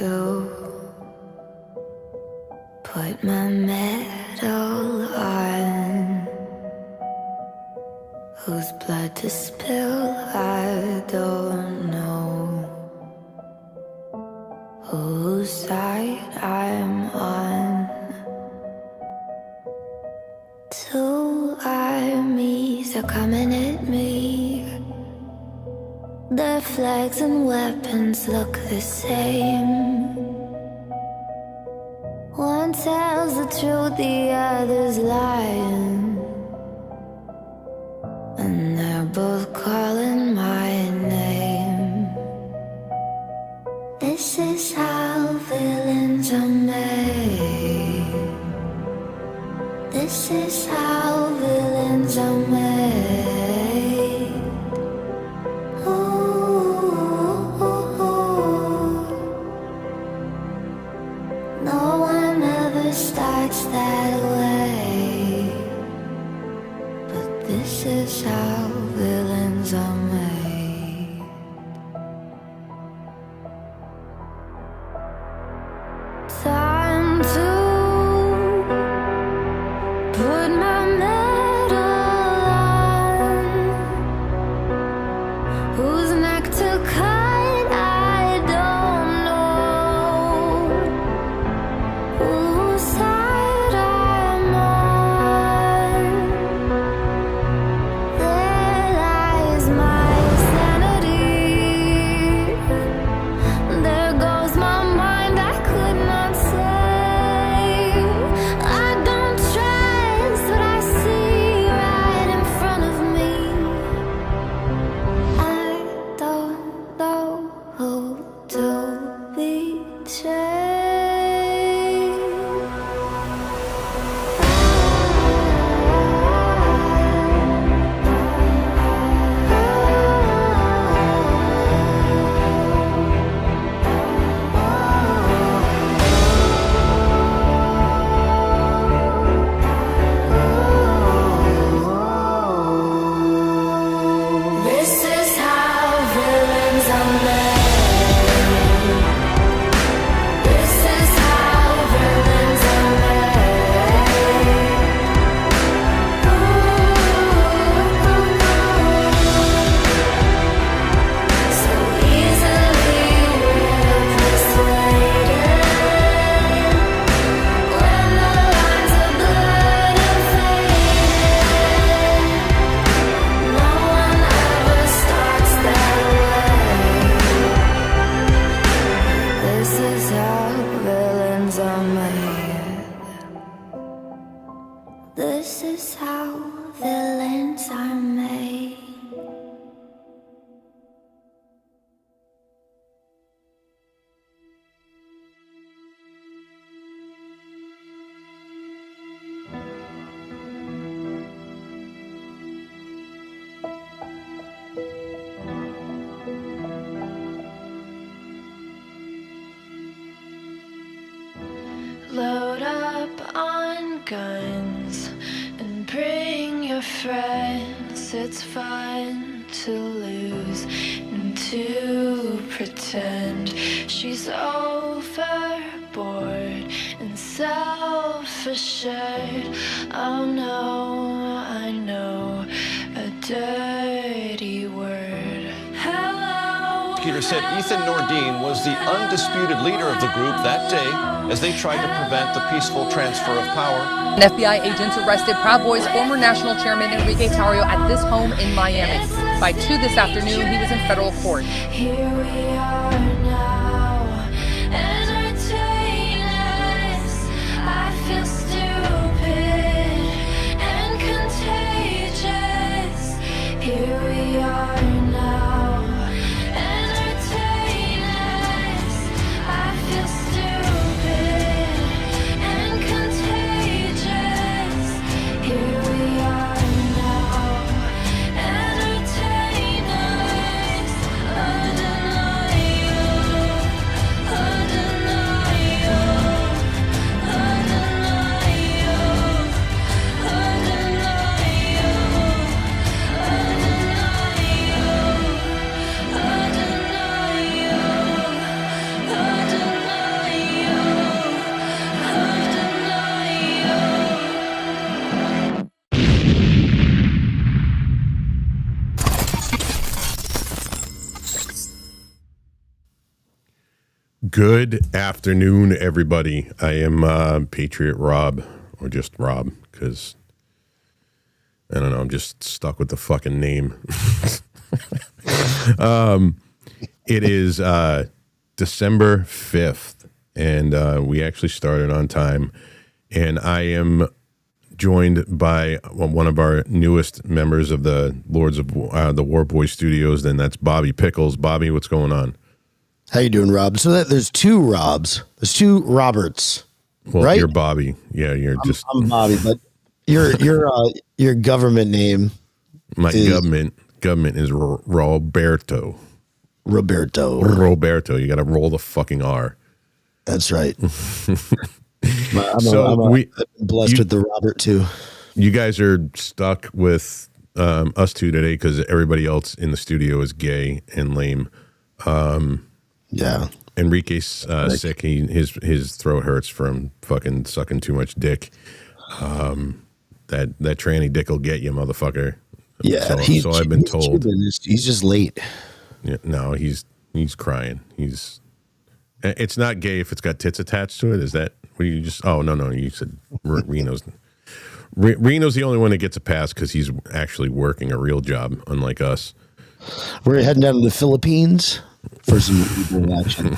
do. Put my medal on. Whose blood to spill, I don't know. Whose side I'm on. Two armies are coming at me. Their flags and weapons look the same. One tells the truth, the other's lying. And they're both calling my name. This is how villains are made. This is how villains are made. Ooh, no one ever starts that way. But this is how villains are made. Time to put my medal on. Whose neck to cut, I don't know. Whose side I'm on. There lies my sanity. There goes my mind, I could not save. I don't trust what I see right in front of me. I don't know who to betray. This is how villains are made. This is how villains are made. So easily persuaded. When the lines of blood are faded, no one ever starts that way. This is how villains are made. This is how villains are made. Load up on guns and bring your friends. It's fun to lose and to pretend she's overboard and self-assured. Oh no, I know a dirty word. Hello. Prosecutor said Ethan Nordine was the undisputed leader of the group that day as they tried to prevent the peaceful transfer of power. And FBI agents arrested Proud Boys former national chairman Enrique Tarrio at this home in Miami. By 2 this afternoon, he was in federal court. Here we are now, entertain us. I feel stupid and contagious. Here we are now, entertain us. I feel stupid and contagious. Here we are now, entertain us. Undeniable. Good afternoon, everybody. I am Patriot Rob, or just Rob, because I don't know. I'm just stuck with the fucking name. It is December 5th, and we actually started on time. And I am joined by one of our newest members of the Lords of the War Boy Studios, and that's Bobby Pickles. Bobby, what's going on? How you doing, Rob? So there's two Robs. There's two Roberts. Well, right? You're Bobby. Yeah, I'm Bobby, but your government name. My government is Roberto. Roberto. You got to roll the fucking R. That's right. I'm blessed with the Robert too. You guys are stuck with us two today because everybody else in the studio is gay and lame. Yeah. Enrique's sick. His throat hurts from fucking sucking too much dick. That tranny dick will get you, motherfucker. Yeah. So I've been told. He's just late. Yeah, no, he's crying. It's not gay if it's got tits attached to it. Is that what you just? Oh no, you said Reno's. Reno's the only one that gets a pass because he's actually working a real job, unlike us. We're heading down to the Philippines for some Uber action.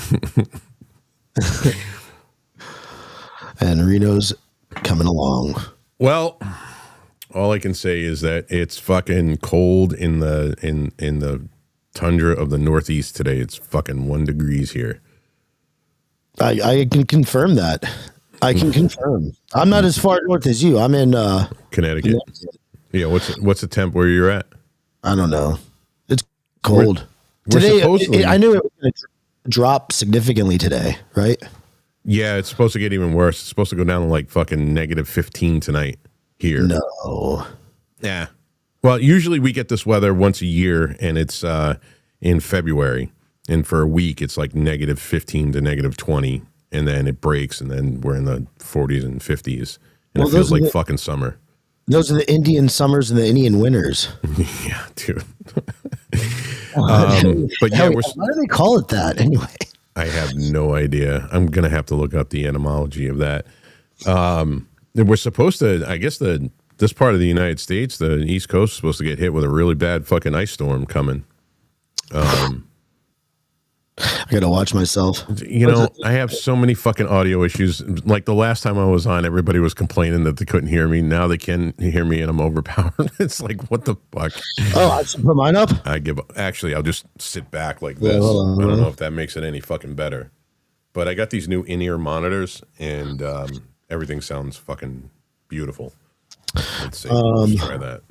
And Reno's coming along. Well, all I can say is that it's fucking cold in the tundra of the Northeast today. It's fucking 1 degree here. I can confirm that. I can confirm. I'm not as far north as you. I'm in Connecticut. Yeah, what's the temp where you're at? I don't know. It's cold. We're today, I knew it was going to drop significantly today, right? Yeah, it's supposed to get even worse. It's supposed to go down to like fucking -15 tonight here. No. Yeah. Well, usually we get this weather once a year, and it's in February. And for a week, it's like -15 to -20, and then it breaks, and then we're in the 40s and 50s, and it feels like fucking summer. Those are the Indian summers and the Indian winters. Yeah, dude. But yeah, why do they call it that anyway? I have no idea. I'm gonna have to look up the etymology of that. We're supposed to, I guess, this part of the United States, the East Coast, is supposed to get hit with a really bad fucking ice storm coming. I gotta watch myself. You know, I have so many fucking audio issues. Like the last time I was on, everybody was complaining that they couldn't hear me. Now they can hear me, and I'm overpowered. It's like, what the fuck? Oh, I should put mine up. I give up. Actually, I'll just sit back like this. I don't know if that makes it any fucking better. But I got these new in-ear monitors, and everything sounds fucking beautiful. Let's see. Let's try that.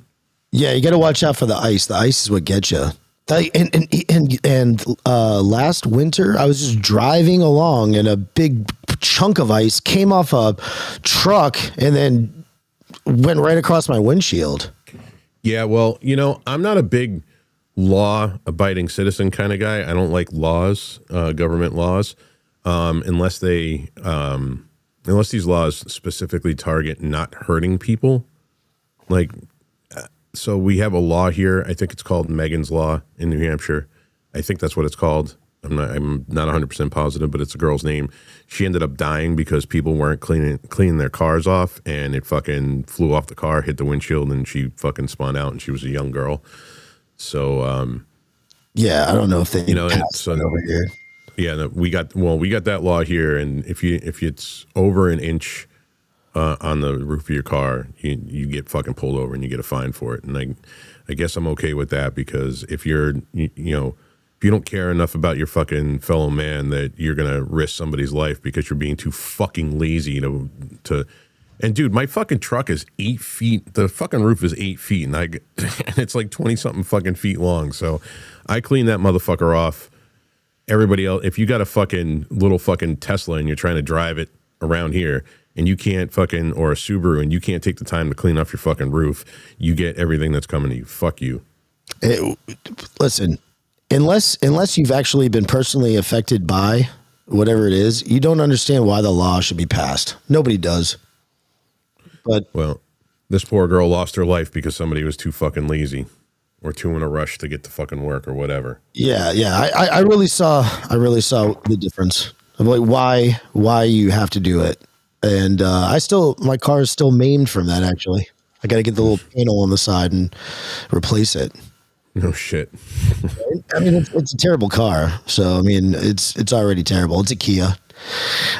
Yeah, you got to watch out for the ice. The ice is what gets you. And last winter, I was just driving along, and a big chunk of ice came off a truck and then went right across my windshield. Yeah, well, you know, I'm not a big law-abiding citizen kind of guy. I don't like laws, government laws, unless these laws specifically target not hurting people. Like, so we have a law here. I think it's called Megan's Law in New Hampshire. I think that's what it's called. I'm not 100% positive, but it's a girl's name. She ended up dying because people weren't cleaning their cars off, and it fucking flew off the car, hit the windshield, and she fucking spun out, and she was a young girl. So, yeah, I don't know if they, it's over here. Yeah, we got that law here, and if it's over an inch on the roof of your car, you get fucking pulled over and you get a fine for it. And I guess I'm okay with that, because if if you don't care enough about your fucking fellow man that you're gonna risk somebody's life because you're being too fucking lazy to. And dude, my fucking truck is 8 feet. The fucking roof is 8 feet, and it's like 20 something fucking feet long. So I clean that motherfucker off. Everybody else, if you got a fucking little fucking Tesla and you're trying to drive it around here, and you can't fucking, or a Subaru, and you can't take the time to clean off your fucking roof, you get everything that's coming to you. Fuck you. Listen, unless you've actually been personally affected by whatever it is, you don't understand why the law should be passed. Nobody does. But well, this poor girl lost her life because somebody was too fucking lazy, or too in a rush to get to fucking work or whatever. Yeah. I really saw the difference. I'm like, why you have to do it? And my car is still maimed from that. Actually, I got to get the little panel on the side and replace it. No shit. I mean, it's a terrible car. So I mean, it's already terrible. It's a Kia.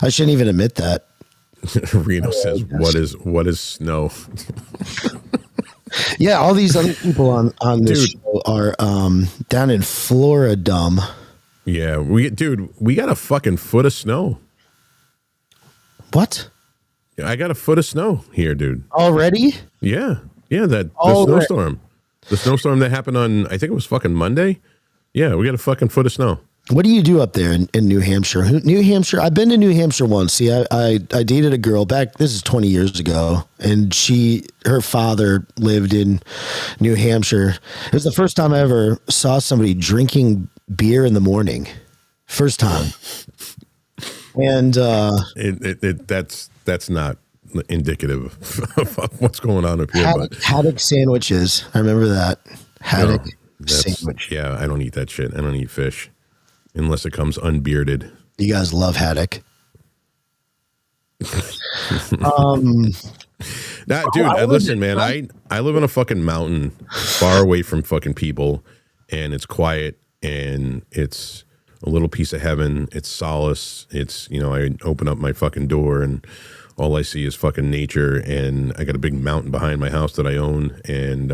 I shouldn't even admit that. Reno says, "What is snow?" Yeah, all these other people on this show are down in Florida. Yeah, we got a fucking foot of snow. What? I got a foot of snow here, dude. Already? Yeah. The snowstorm. The snowstorm that happened on, I think it was fucking Monday. Yeah, we got a fucking foot of snow. What do you do up there in New Hampshire? New Hampshire, I've been to New Hampshire once. See, I dated a girl this is 20 years ago, and her father lived in New Hampshire. It was the first time I ever saw somebody drinking beer in the morning. First time. And that's not indicative of what's going on up here. Haddock sandwiches. I remember that. Haddock sandwich. Yeah, I don't eat that shit. I don't eat fish unless it comes unbearded. You guys love haddock. Listen, man, I live on a fucking mountain far away from fucking people, and it's quiet, and it's a little piece of heaven. It's solace. It's, I open up my fucking door and all I see is fucking nature, and I got a big mountain behind my house that I own, and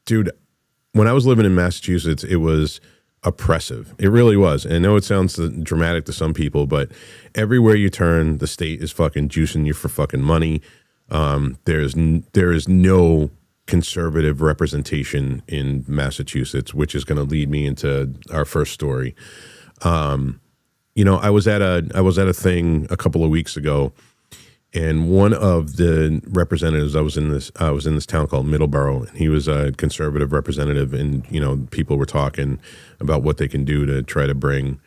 dude, when I was living in Massachusetts, it was oppressive. It really was. And I know it sounds dramatic to some people, but everywhere you turn, the state is fucking juicing you for fucking money. There is no conservative representation in Massachusetts, which is going to lead me into our first story. I was at a thing a couple of weeks ago, and one of the representatives, I was in this town called Middleborough, and he was a conservative representative, and people were talking about what they can do to try to bring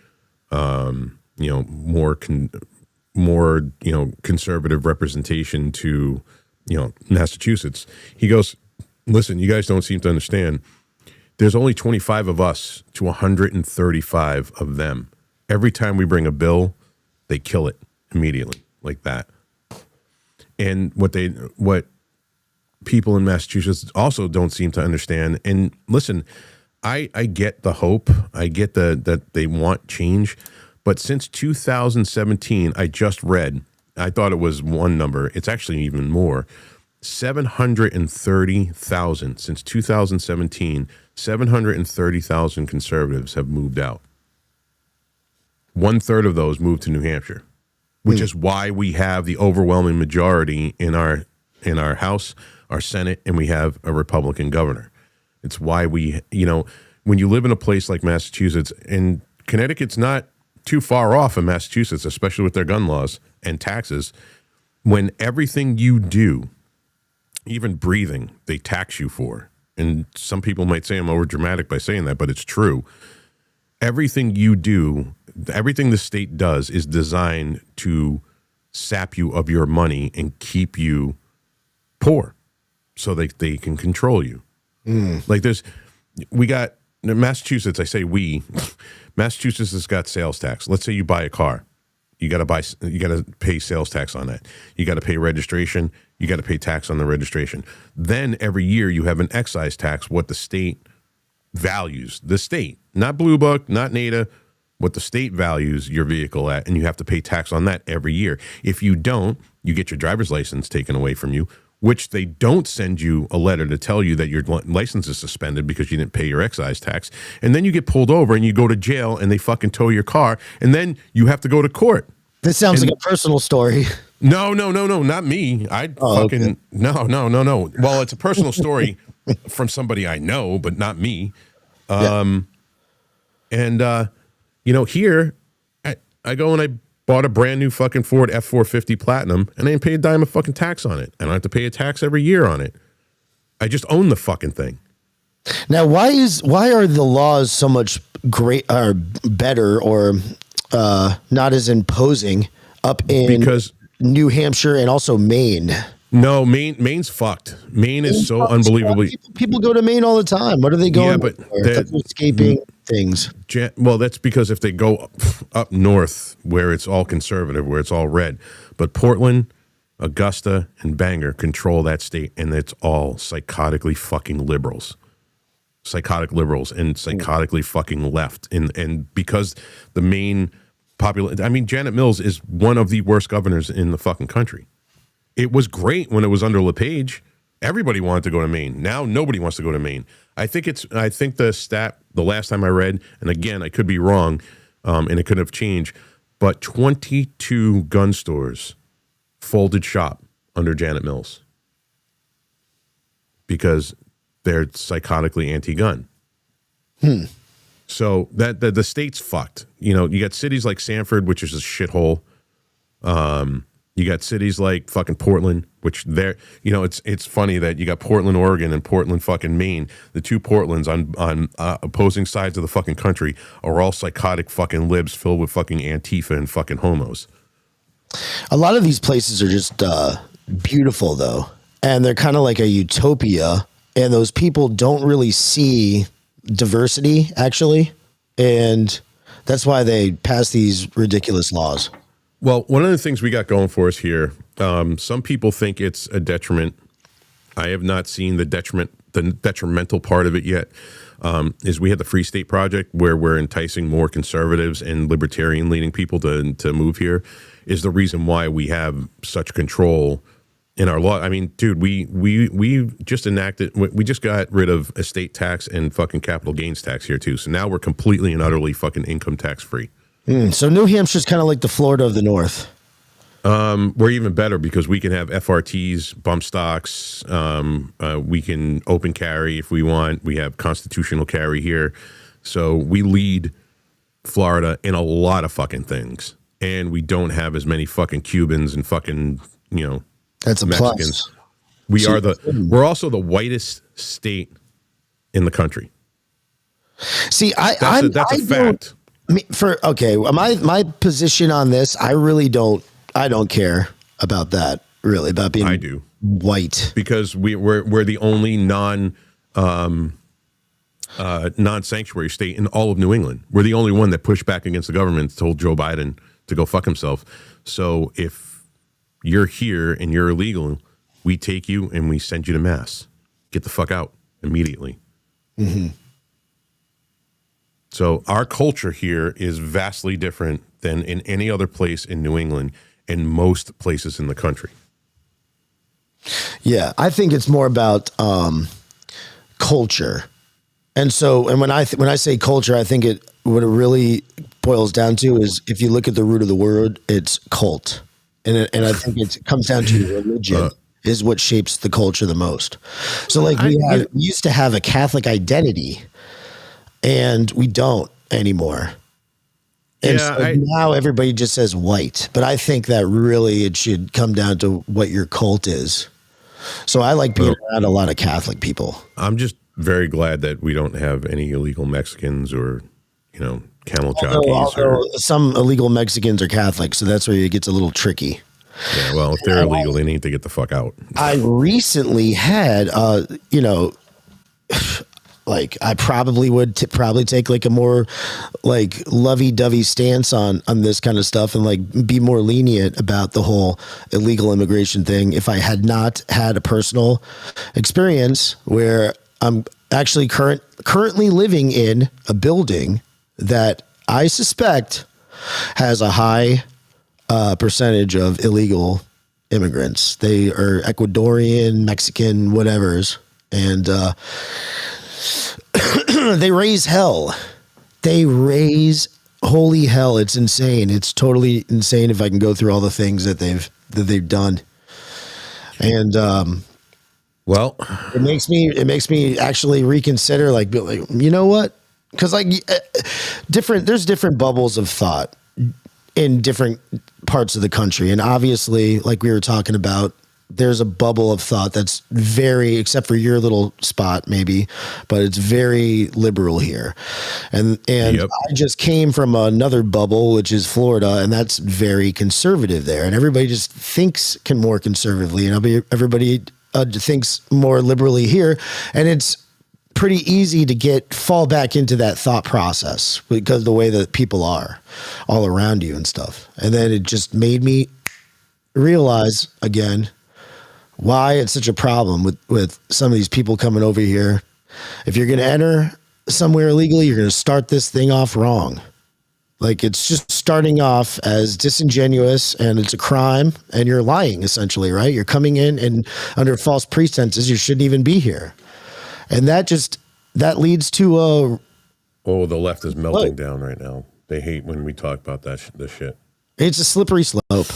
more conservative representation to Massachusetts. He goes, "Listen, you guys don't seem to understand. There's only 25 of us to 135 of them. Every time we bring a bill, they kill it immediately, like that." And what people in Massachusetts also don't seem to understand. And listen, I get the hope. I get that they want change. But since 2017, I just read, I thought it was one number. It's actually even more. 730,000 since 2017. 730,000 conservatives have moved out. 1/3 of those moved to New Hampshire, which is why we have the overwhelming majority in our House, our Senate, and we have a Republican governor. It's why when you live in a place like Massachusetts, and Connecticut's not too far off of Massachusetts, especially with their gun laws and taxes, when everything you do, even breathing, they tax you for. And some people might say I'm over dramatic by saying that, but it's true. Everything you do, everything the state does is designed to sap you of your money and keep you poor so they can control you. Like we got Massachusetts, I say we, Massachusetts has got sales tax. Let's say you buy a car. You got to pay sales tax on that. You got to pay registration. You got to pay tax on the registration. Then every year you have an excise tax, what the state values, the state, not Blue Book, not NADA, what the state values your vehicle at, and you have to pay tax on that every year. If you don't, you get your driver's license taken away from you, which they don't send you a letter to tell you that your license is suspended because you didn't pay your excise tax. And then you get pulled over and you go to jail and they fucking tow your car, and then you have to go to court. This sounds like a personal story. No, not me. Okay. No. Well, it's a personal story from somebody I know, but not me. Here, I go and I bought a brand new fucking Ford F450 Platinum, and I didn't pay a dime of fucking tax on it. I don't have to pay a tax every year on it. I just own the fucking thing. Now, why are the laws so much better or not as imposing up in New Hampshire and also Maine? No, Maine's fucked. Maine is so unbelievably. People go to Maine all the time. What are they going? Yeah, but escaping. things. Well, that's because if they go up north where it's all conservative, where it's all red, but Portland, Augusta, and Bangor control that state, and it's all psychotically fucking liberals. Psychotic liberals and psychotically fucking left. And because the main Janet Mills is one of the worst governors in the fucking country. It was great when it was under LePage. Everybody wanted to go to Maine. Now nobody wants to go to Maine. I think the stat, the last time I read, and again, I could be wrong, and it could have changed, but 22 gun stores folded shop under Janet Mills because they're psychotically anti-gun. So that the state's fucked. You know, you got cities like Sanford, which is a shithole. You got cities like fucking Portland, which they're, you know, it's funny that you got Portland, Oregon, and Portland, fucking Maine. The two Portlands on opposing sides of the fucking country are all psychotic fucking libs filled with fucking Antifa and fucking homos. A lot of these places are just beautiful, though, and they're kind of like a utopia. And those people don't really see diversity, actually, and that's why they pass these ridiculous laws. Well, one of the things we got going for us here, some people think it's a detriment. I have not seen the detrimental part of it yet. Is we had the Free State Project where we're enticing more conservatives and libertarian leaning people to move here, is the reason why we have such control in our law. I mean, dude, we just we just got rid of estate tax and fucking capital gains tax here too. So now we're completely and utterly fucking income tax free. So New Hampshire's kind of like the Florida of the North. We're even better because we can have FRTs, bump stocks. We can open carry if we want. We have constitutional carry here. So we lead Florida in a lot of fucking things. And we don't have as many fucking Cubans and fucking, you know, that's a Mexicans. Plus. We're also the whitest state in the country. See, that's a fact. My position on this, I don't care about that, really, about being I do. white. Because we're the only non-sanctuary state in all of New England. We're the only one that pushed back against the government, told Joe Biden to go fuck himself. So if you're here and you're illegal, we take you and we send you to mass. Get the fuck out immediately. Mm-hmm. So our culture here is vastly different than in any other place in New England and most places in the country. Yeah, I think it's more about culture. And when I say culture, I think what it really boils down to is, if you look at the root of the word, it's cult. And I think it comes down to religion is what shapes the culture the most. So like we used to have a Catholic identity, and we don't anymore. And now everybody just says white. But I think that really it should come down to what your cult is. So I like being around a lot of Catholic people. I'm just very glad that we don't have any illegal Mexicans or, you know, camel jockeys. Although some illegal Mexicans are Catholic, so that's where it gets a little tricky. Yeah, well, if they're illegal, they need to get the fuck out. I recently had, like I probably would take like a more like lovey-dovey stance on this kind of stuff, and like be more lenient about the whole illegal immigration thing if I had not had a personal experience where I'm actually currently living in a building that I suspect has a high percentage of illegal immigrants. They are Ecuadorian, Mexican, whatevers, and they raise hell. They raise holy hell. It's insane. It's totally insane if I can go through all the things that they've done. And well, it makes me actually reconsider, like, you know what? Because like there's different bubbles of thought in different parts of the country, and obviously, like we were talking about, there's a bubble of thought that's very, except for your little spot maybe, but it's very liberal here. And yep. I just came from another bubble, which is Florida, and that's very conservative there. And everybody just thinks more conservatively, and everybody thinks more liberally here. And it's pretty easy to fall back into that thought process because of the way that people are all around you and stuff. And then it just made me realize again why it's such a problem with some of these people coming over here. If you're going to enter somewhere illegally, you're going to start this thing off wrong. Like, it's just starting off as disingenuous, and it's a crime, and you're lying essentially, right? You're coming in and under false pretenses, you shouldn't even be here. And that leads to a... Oh, the left is melting down right now. They hate when we talk about this shit. It's a slippery slope.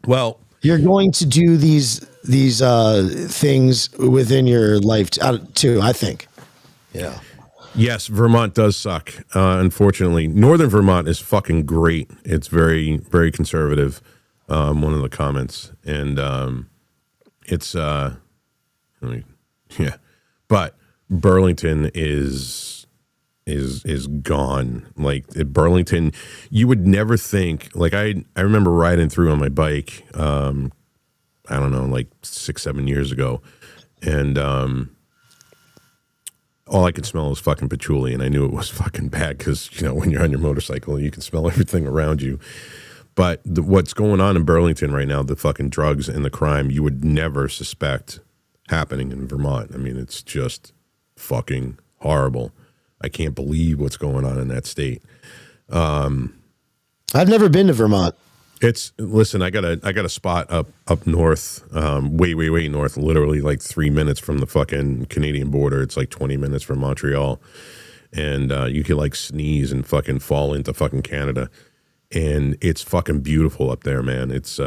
Well, you're going to do these things within your life too, I think. Yeah. Yes, Vermont does suck. Unfortunately, Northern Vermont is fucking great. It's very, very conservative. One of the comments, and it's but Burlington is gone. Like at Burlington, you would never think. Like I remember riding through on my bike. I don't know, like 6-7 years ago, and all I could smell was fucking patchouli, and I knew it was fucking bad because, you know, when you're on your motorcycle, you can smell everything around you. But what's going on in Burlington right now, the fucking drugs and the crime, you would never suspect happening in Vermont. I mean, it's just fucking horrible. I can't believe what's going on in that state. I've never been to Vermont. Listen, I got a spot up north, way north, literally like 3 minutes from the fucking Canadian border. It's like 20 minutes from Montreal, and you could like sneeze and fucking fall into fucking Canada, and it's fucking beautiful up there, man. It's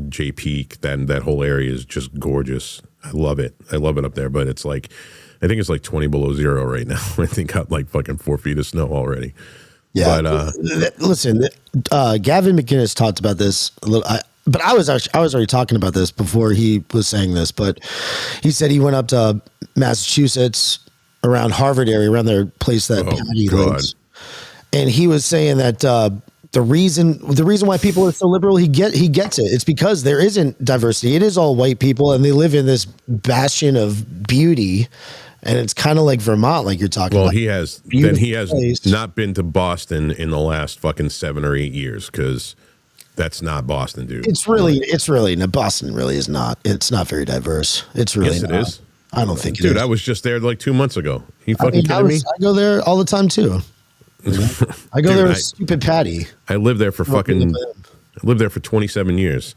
Jay Peak, that whole area is just gorgeous. I love it up there, but it's like, I think it's like 20 below zero right now. I think got like fucking 4 feet of snow already. Yeah, but listen, Gavin McInnes talked about this a little. But I was already talking about this before he was saying this. But he said he went up to Massachusetts, around Harvard area, around their place that Patty lives, and he was saying that the reason why people are so liberal, he gets it. It's because there isn't diversity. It is all white people, and they live in this bastion of beauty. And it's kind of like Vermont, like you're talking about. Well, he has not been to Boston in the last fucking 7 or 8 years, because that's not Boston, dude. It's really Boston really is not. It's not very diverse. It's really yes, not. It is. I don't think it is. Dude, I was just there like 2 months ago. You fucking kidding me? I go there all the time too. I go there with stupid Patty. I lived there for 27 years.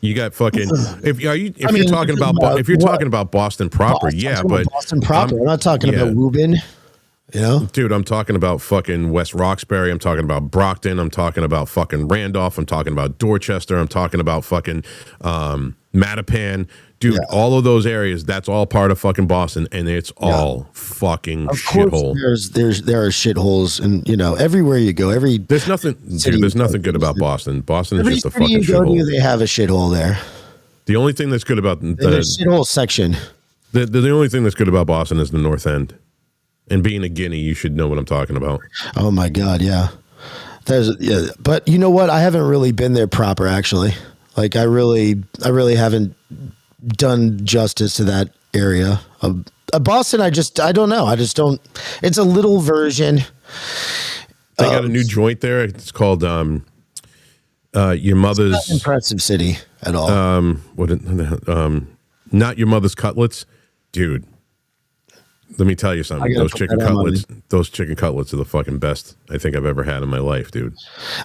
You got fucking if you're talking about Boston proper, but Boston proper. I'm not talking about Woburn. You know, dude, I'm talking about fucking West Roxbury. I'm talking about Brockton. I'm talking about fucking Randolph. I'm talking about Dorchester. I'm talking about fucking Mattapan. Dude, all of those areas, that's all part of fucking Boston, and it's all fucking shithole. There are shitholes, and you know, everywhere you go, there's nothing good about Boston. Boston is just a fucking shithole. They have a shithole there. The only thing that's good about the shithole section. The only thing that's good about Boston is the North End. And being a Guinea, you should know what I'm talking about. Oh my God, yeah. But you know what? I haven't really been there proper, actually. Like I really haven't done justice to that area of Boston. I don't know. I just don't. It's a little version. They got a new joint there. It's called Your Mother's. It's not an impressive city at all. Not Your Mother's Cutlets, dude. Let me tell you something. Those chicken cutlets are the fucking best I think I've ever had in my life, dude.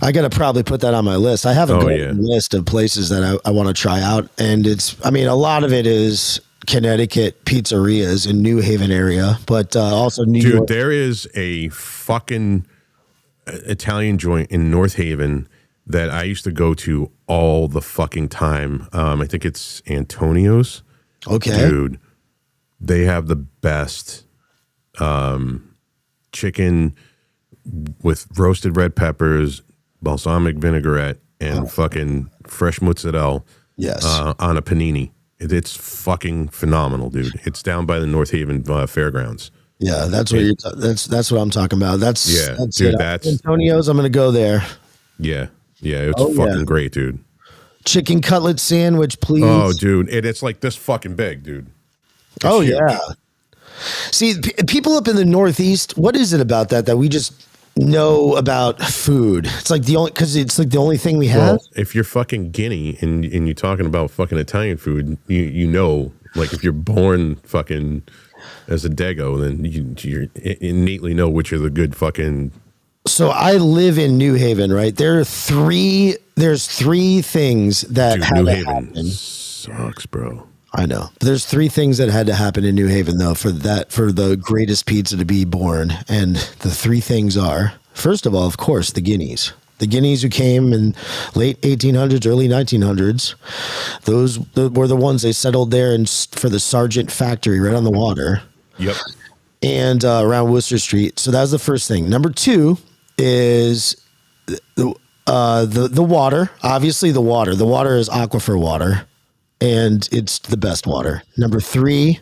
I got to probably put that on my list. I have a list of places that I want to try out. And a lot of it is Connecticut pizzerias in New Haven area, but also New York. Dude, there is a fucking Italian joint in North Haven that I used to go to all the fucking time. I think it's Antonio's. Okay. Dude. They have the best chicken with roasted red peppers, balsamic vinaigrette, and fucking fresh mozzarella. Yes, on a panini. It's fucking phenomenal, dude. It's down by the North Haven Fairgrounds. Yeah, that's what that's what I'm talking about. That's Antonio's. I'm gonna go there. Yeah, it's fucking great, dude. Chicken cutlet sandwich, please. Oh, dude, it's like this fucking big, dude. Oh huge. yeah. See, people up in the Northeast, what is it about that we just know about food? It's like the only thing we have. Well, if you're fucking Guinea and you're talking about fucking Italian food, you know, like if you're born fucking as a Dago, then you innately know which are the good fucking. So I live in New Haven, right? There's three things that had New to Haven happen. sucks, bro. I know. There's three things that had to happen in New Haven, though, for the greatest pizza to be born. And the three things are, first of all, of course, the Guineas. The Guineas who came in late 1800s, early 1900s. Those were the ones they settled there for the Sargent factory right on the water. Yep. And around Worcester Street. So that was the first thing. Number two is the water. Obviously, the water. The water is aquifer water. And it's the best water. Number three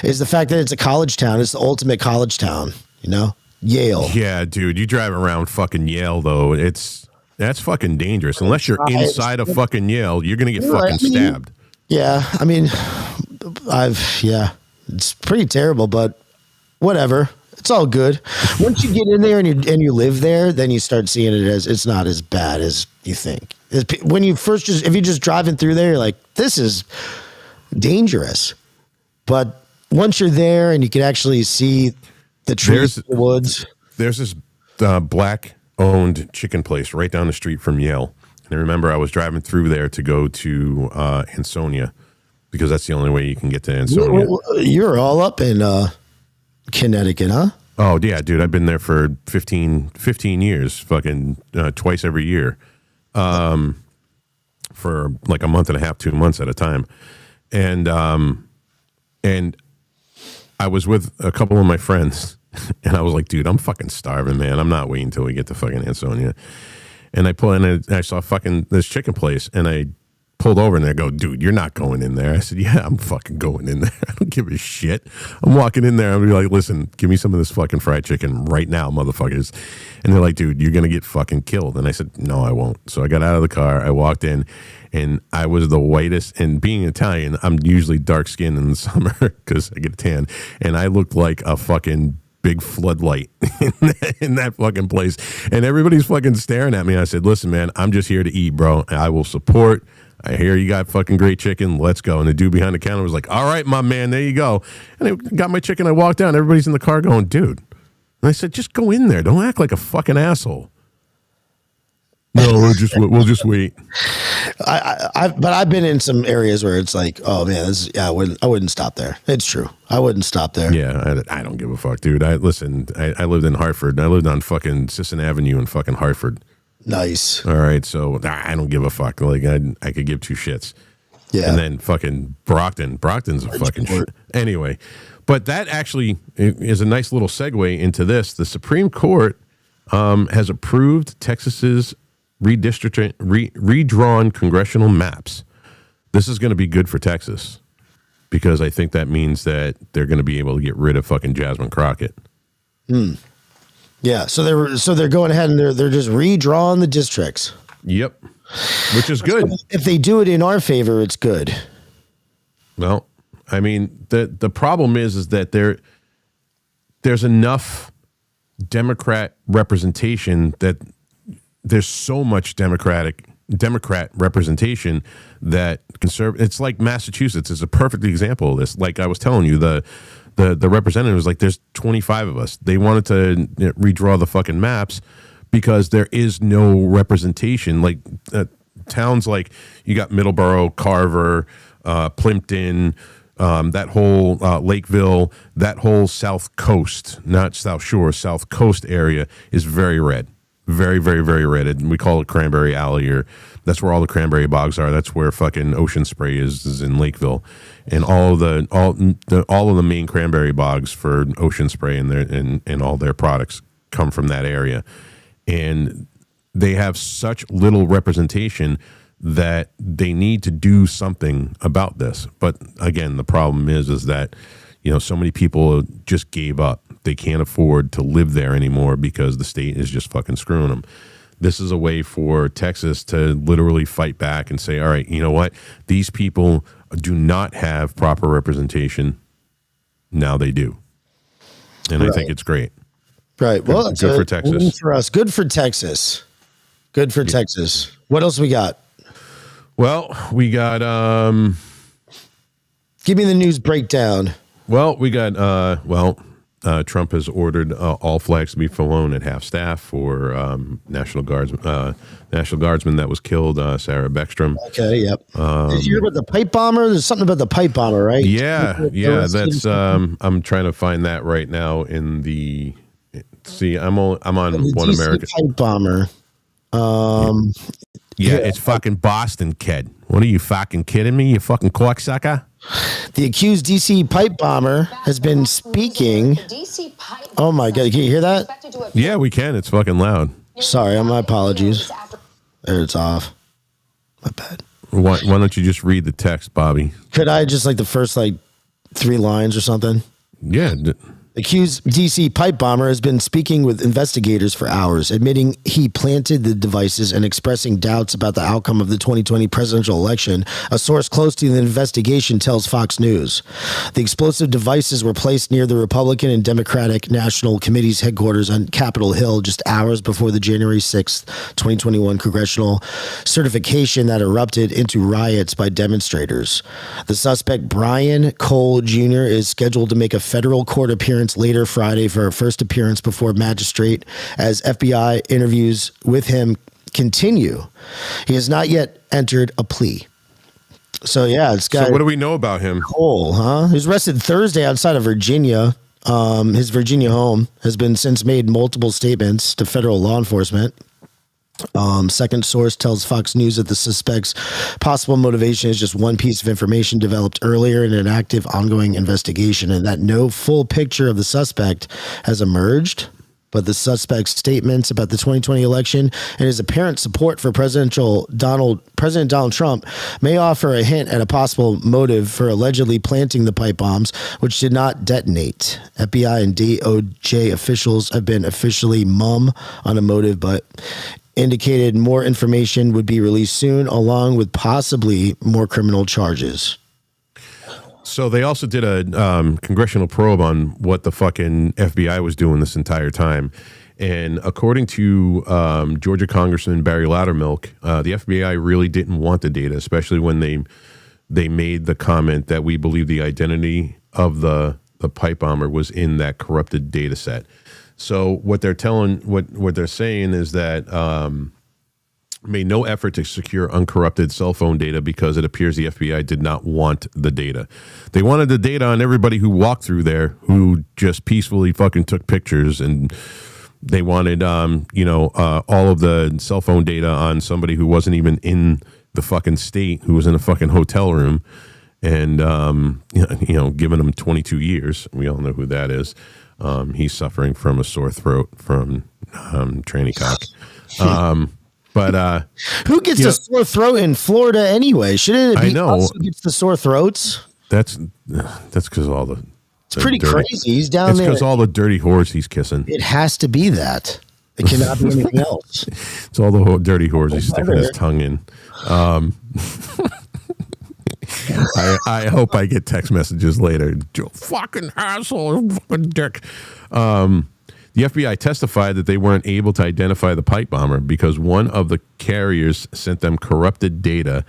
is the fact that it's a college town. It's the ultimate college town, you know? Yale. Yeah, dude, you drive around fucking Yale, though. That's fucking dangerous. Unless you're inside of fucking Yale, you're going to get fucking stabbed. Yeah, I mean, it's pretty terrible, but whatever. It's all good. Once you get in there and you live there, then you start seeing it as it's not as bad as you think. When you if you're just driving through there, you're like, this is dangerous. But once you're there and you can actually see the trees, the woods. There's this black-owned chicken place right down the street from Yale. And I remember I was driving through there to go to Ansonia because that's the only way you can get to Ansonia. You're all up in Connecticut, huh? Oh, yeah, dude. I've been there for 15 years, fucking twice every year. For like a month and a half, 2 months at a time. And I was with a couple of my friends and I was like, dude, I'm fucking starving, man. I'm not waiting until we get to fucking Ansonia. And I pulled in and I saw fucking this chicken place and I pulled over and they go, dude, you're not going in there. I said, yeah, I'm fucking going in there. I don't give a shit. I'm walking in there. I'm be like, listen, give me some of this fucking fried chicken right now, motherfuckers. And they're like, dude, you're going to get fucking killed. And I said, no, I won't. So I got out of the car. I walked in and I was the whitest. And being Italian, I'm usually dark skinned in the summer because I get a tan. And I looked like a fucking big floodlight in that fucking place. And everybody's fucking staring at me. I said, listen, man, I'm just here to eat, bro. I will support. I hear you got fucking great chicken. Let's go. And the dude behind the counter was like, all right, my man, there you go. And I got my chicken. I walked down. Everybody's in the car going, dude. And I said, just go in there. Don't act like a fucking asshole. No, we'll just wait. But I've been in some areas where it's like, oh man, I wouldn't stop there. It's true. I wouldn't stop there. Yeah, I don't give a fuck, dude. I lived in Hartford. I lived on fucking Sisson Avenue in fucking Hartford. Nice. All right, so I don't give a fuck. Like I could give two shits. Yeah. And then fucking Brockton's a fucking shit. Anyway, but that actually is a nice little segue into this. The Supreme Court has approved Texas's redrawn congressional maps. This is going to be good for Texas because I think that means that they're going to be able to get rid of fucking Jasmine Crockett. Yeah, so they're going ahead and they're just redrawing the districts. Yep, which is good. If they do it in our favor, it's good. Well, I mean, the problem is that there's enough Democrat representation that there's so much Democrat representation that it's like Massachusetts is a perfect example of this. Like I was telling you, the representative was like, there's 25 of us. They wanted to redraw the fucking maps because there is no representation. Like towns like you got Middleborough, Carver, Plimpton, that whole Lakeville, that whole South Coast, not South Shore, South Coast area is very red. Very, very, very red. And we call it Cranberry Alley, or that's where all the cranberry bogs are. That's where fucking Ocean Spray is in Lakeville, and all of the main cranberry bogs for Ocean Spray and all their products come from that area, and they have such little representation that they need to do something about this. But again, the problem is that so many people just gave up. They can't afford to live there anymore because the state is just fucking screwing them. This is a way for Texas to literally fight back and say, all right, you know what? These people do not have proper representation now they do. And I think it's great. Right. Well, it's good for win Texas. for us. Good for Texas. Good for Texas. What else we got? Well, we got Give me the news breakdown. we got Trump has ordered all flags to be flown at half staff for National Guardsman that was killed, Sarah Beckstrom. Okay, yep. Did you hear about the pipe bomber? There's something about the pipe bomber, right? Yeah, that's I'm trying to find that right now in the I'm on The One DC American. pipe bomber. It's fucking Boston, kid. What are you fucking kidding me? You fucking cocksucker. The accused DC pipe bomber has been speaking. Oh my God, can you hear that? Yeah, we can. It's fucking loud. Sorry, my apologies. There, it's off. My bad. Why don't you just read the text, Bobby? Could I just like the first 3 lines or something? Yeah. Accused DC pipe bomber has been speaking with investigators for hours, admitting he planted the devices and expressing doubts about the outcome of the 2020 presidential election. A source close to the investigation tells Fox News. The explosive devices were placed near the Republican and Democratic National Committee's headquarters on Capitol Hill just hours before the January 6th, 2021 congressional certification that erupted into riots by demonstrators. The suspect, Brian Cole Jr., is scheduled to make a federal court appearance later Friday for a first appearance before magistrate as FBI interviews with him continue. He has not yet entered a plea. So yeah, it's got. So what do we know about him? Cole, huh? He was arrested Thursday outside of Virginia. His Virginia home has been since made multiple statements to federal law enforcement. Second source tells Fox News that the suspect's possible motivation is just one piece of information developed earlier in an active ongoing investigation, and that no full picture of the suspect has emerged. But the suspect's statements about the 2020 election and his apparent support for President Donald Trump may offer a hint at a possible motive for allegedly planting the pipe bombs, which did not detonate. FBI and DOJ officials have been officially mum on a motive, but indicated more information would be released soon, along with possibly more criminal charges. So they also did a congressional probe on what the fucking FBI was doing this entire time. And according to Georgia Congressman Barry Loudermilk, the FBI really didn't want the data, especially when they made the comment that we believe the identity of the pipe bomber was in that corrupted data set. So what they're saying is that made no effort to secure uncorrupted cell phone data because it appears the FBI did not want the data. They wanted the data on everybody who walked through there, who just peacefully fucking took pictures, and they wanted all of the cell phone data on somebody who wasn't even in the fucking state, who was in a fucking hotel room, and giving them 22 years. We all know who that is. He's suffering from a sore throat from tranny cock. But who gets a sore throat in Florida anyway? Shouldn't it be us who gets the sore throats? That's because all the. It's pretty crazy. He's down there. It's because all the dirty whores he's kissing. It has to be that. It cannot be anything else. It's all the dirty whores he's sticking his tongue in. I hope I get text messages later. You fucking asshole, fucking dick. The FBI testified that they weren't able to identify the pipe bomber because one of the carriers sent them corrupted data,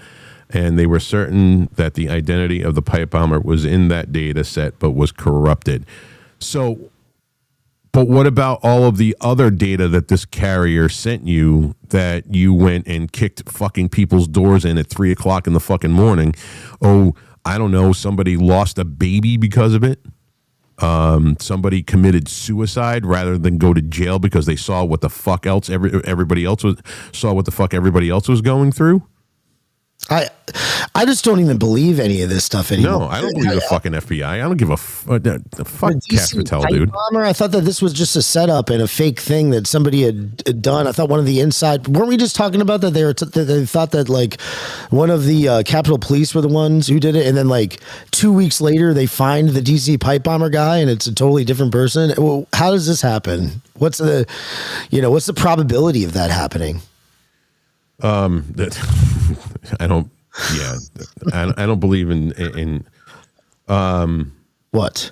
and they were certain that the identity of the pipe bomber was in that data set but was corrupted. So, but what about all of the other data that this carrier sent you that you went and kicked fucking people's doors in at 3 o'clock in the fucking morning? Oh, I don't know. Somebody lost a baby because of it. Somebody committed suicide rather than go to jail because they saw what the fuck else everybody else was going through. I just don't even believe any of this stuff anymore. No, I don't believe the fucking FBI. I don't give a fuck Cash Patel, dude. Bomber, I thought that this was just a setup and a fake thing that somebody had done. I thought one of the inside. Weren't we just talking about that? They thought that like one of the Capitol Police were the ones who did it, and then like 2 weeks later they find the DC pipe bomber guy, and it's a totally different person. Well, how does this happen? What's the probability of that happening? That I don't believe in what?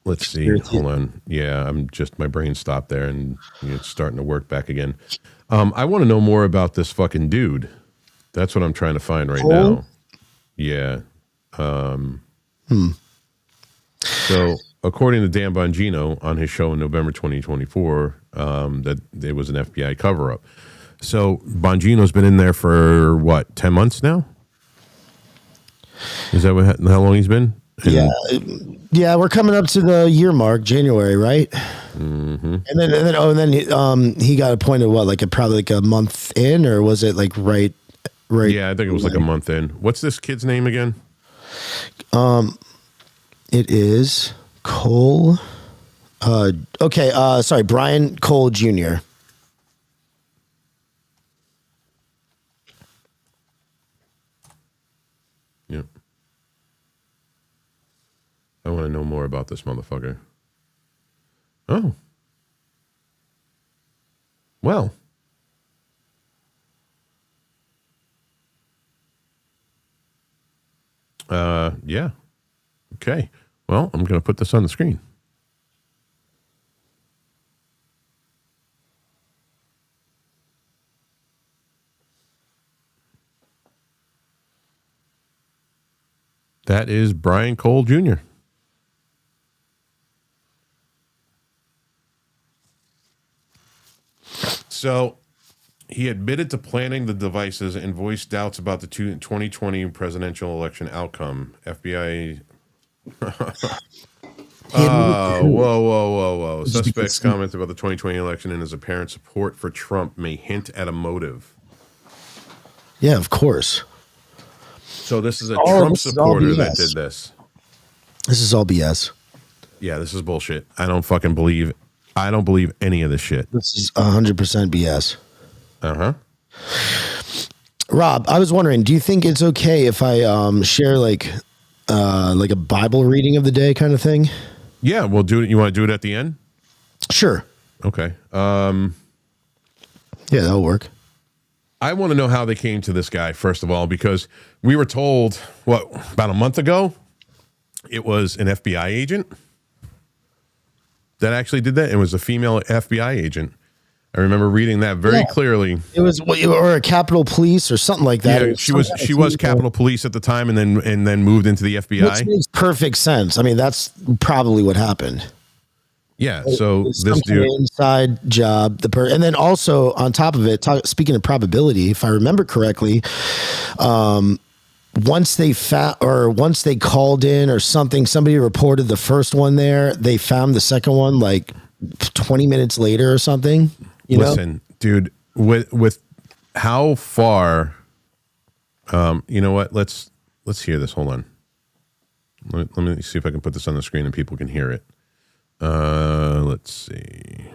let's see. Hold on. Yeah, my brain stopped there, and it's starting to work back again. I want to know more about this fucking dude. That's what I'm trying to find right now. Yeah. So, according to Dan Bongino on his show in November 2024, that it was an FBI cover-up. So, Bongino's been in there for, what, 10 months now? Is that how long he's been? Yeah, we're coming up to the year mark, January, right? Mm-hmm. And then he got appointed, probably like a month in, or was it like right? Yeah, I think it was like a month in. What's this kid's name again? It is Cole. Brian Cole Jr. Yep. I want to know more about this motherfucker. Oh. Well. Yeah. Okay. Well, I'm going to put this on the screen. That is Brian Cole Jr. So he admitted to planning the devices and voiced doubts about the 2020 presidential election outcome. FBI. Whoa. Suspect's comments about the 2020 election and his apparent support for Trump may hint at a motive. Yeah, of course. So this is a Trump supporter that did this. This is all BS. Yeah, this is bullshit. I don't believe any of this shit. This is 100% BS. Uh-huh. Rob, I was wondering, do you think it's okay if I share like a Bible reading of the day kind of thing? Yeah, we'll do it. You want to do it at the end? Sure. Okay. Yeah, that'll work. I want to know how they came to this guy, first of all, because we were told, about a month ago, it was an FBI agent that actually did that. It was a female FBI agent. I remember reading that very clearly. It was, or a Capitol Police or something like that. Yeah, she was Capitol Police at the time, and then moved into the FBI. Which makes perfect sense. I mean, that's probably what happened. Yeah, so this dude inside job, and then also on top of it, speaking of probability, if I remember correctly, once they called in or something, somebody reported the first one there. They found the second one like 20 minutes later or something. Listen, dude, with how far, you know what? Let's hear this. Hold on. Let me see if I can put this on the screen and people can hear it. Let's see.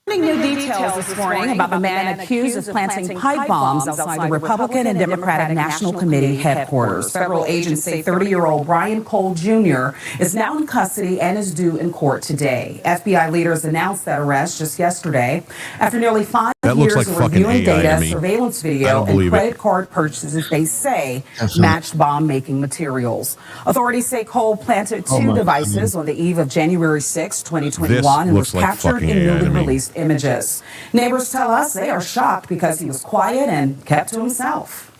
New details this morning about the man accused of planting pipe bombs outside the Republican and Democratic National Committee headquarters. Federal agents say 30-year-old Brian Cole Jr. is now in custody and is due in court today. FBI leaders announced that arrest just yesterday after nearly 5 years of reviewing data, surveillance video, and credit card purchases they say matched bomb-making materials. Authorities say Cole planted two devices on the eve of January 6, 2021, and was captured in newly released images. Neighbors tell us they are shocked because he was quiet and kept to himself.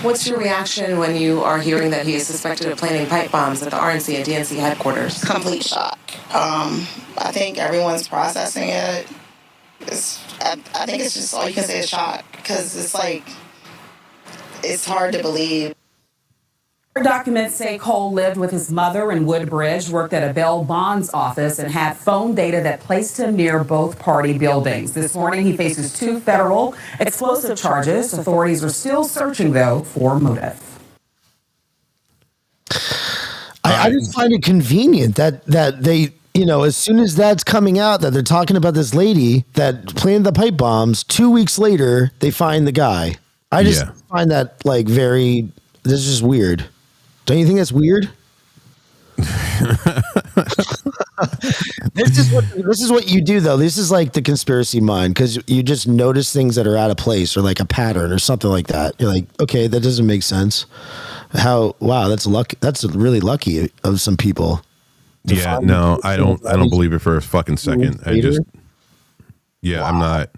What's your reaction when you are hearing that he is suspected of planting pipe bombs at the RNC and DNC headquarters? Complete shock. I think everyone's processing it. I think it's just all you can say is shock, because it's hard to believe. Documents say Cole lived with his mother in Woodbridge, worked at a Bell Bonds office, and had phone data that placed him near both party buildings. This morning, he faces 2 federal explosive charges. Authorities are still searching, though, for motive. I just find it convenient that they, as soon as that's coming out, that they're talking about this lady that planted the pipe bombs, 2 weeks later, they find the guy. I just find that this is just weird. Don't you think that's weird? This is what you do, though. This is like the conspiracy mind, because you just notice things that are out of place or like a pattern or something like that. You're like, okay, that doesn't make sense. Wow, that's lucky. That's really lucky of some people. Yeah, no, I don't believe it for a fucking second. I'm not.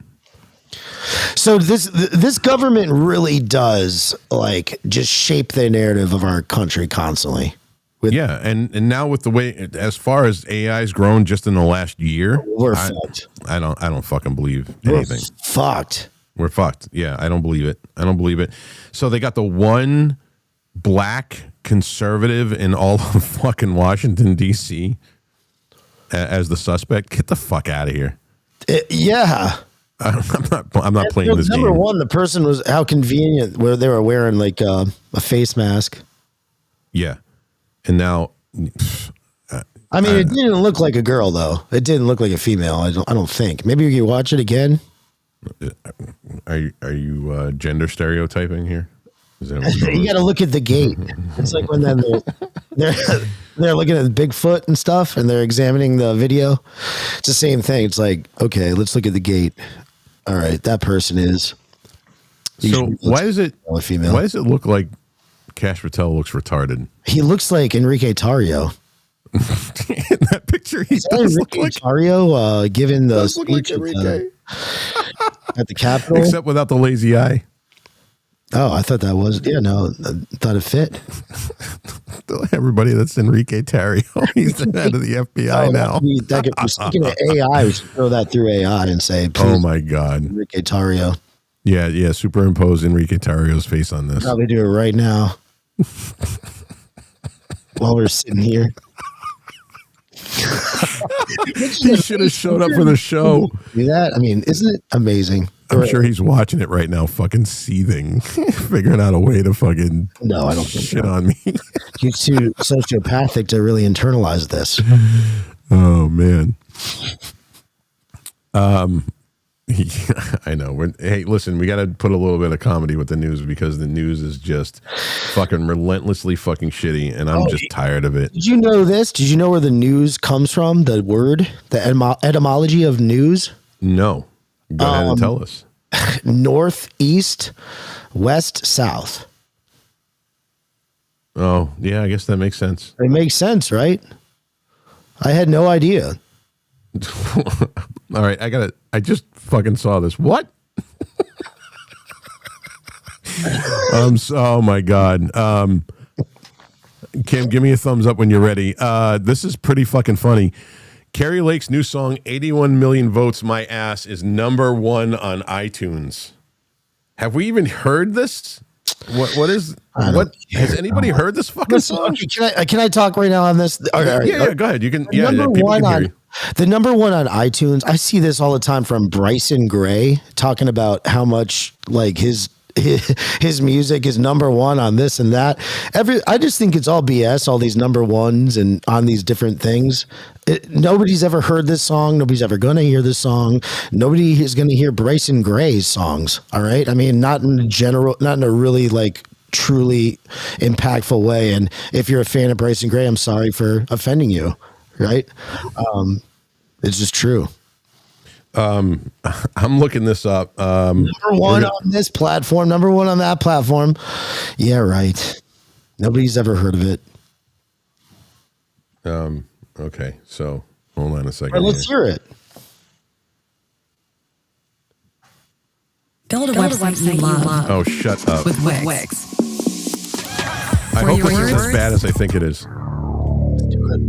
So this government really does like just shape the narrative of our country constantly. And now with the way as far as AI's grown just in the last year, we're fucked. I don't fucking believe anything. We're fucked. Yeah, I don't believe it. So they got the one black conservative in all of fucking Washington D.C. as the suspect. Get the fuck out of here. Yeah. I'm not playing this game. Number one, the person was how convenient where they were wearing like a face mask. Yeah. And now, I mean, it didn't look like a girl though. It didn't look like a female. I don't think. Maybe we can watch it again. Are you gender stereotyping here? You got to look at the gate. It's like when they're looking at Bigfoot and stuff, and they're examining the video. It's the same thing. It's like, okay, let's look at the gate. All right, that person is. So why does it female? Why does it look like Cash Patel looks retarded? He looks like Enrique Tarrio. In that picture, he does look like Tarrio, given the speech at the Capitol, except without the lazy eye. Oh, I thought that was no. I thought it fit. Everybody, that's Enrique Tarrio. He's the head of the FBI now. Speaking of AI, we should throw that through AI and say, please, "Oh my God, Enrique Tarrio." Yeah. Superimpose Enrique Tarrio's face on this. Probably do it right now while we're sitting here. He should have showed up for the show. Do that? I mean, isn't it amazing? I'm sure he's watching it right now, fucking seething, figuring out a way to fucking I don't think shit on me. You're too sociopathic to really internalize this. Oh man. I know. Hey, listen, we got to put a little bit of comedy with the news because the news is just fucking relentlessly fucking shitty, and I'm just tired of it. Did you know this? Did you know where the news comes from? The word, the etymology of news? No. Go ahead and tell us. North, east, west, south. Oh, yeah, I guess that makes sense. It makes sense, right? I had no idea. All right, I just fucking saw this. What? Oh my God. Kim, give me a thumbs up when you're ready. This is pretty fucking funny. Carrie Lake's new song, 81 Million Votes My Ass, is #1 on iTunes. Have we even heard this? What has anybody heard this fucking song? Okay, can I talk right now on this? Okay, yeah, go ahead. You can. Yeah, people can hear you. The #1 on iTunes. I see this all the time from Bryson Gray talking about how much like his music is #1 on this and that. I just think it's all BS. All these #1s and on these different things. Nobody's ever heard this song. Nobody's ever going to hear this song. Nobody is going to hear Bryson Gray's songs. All right. I mean, not in general, not in a really like truly impactful way. And if you're a fan of Bryson Gray, I'm sorry for offending you. Right. It's just true. I'm looking this up. #1 on this platform, #1 on that platform. Yeah, right. Nobody's ever heard of it. Okay, so hold on a second. Right, let's hear it. Build a website you love. Oh, shut up. With Wix. I hope this is as bad as I think it is. Let's do it.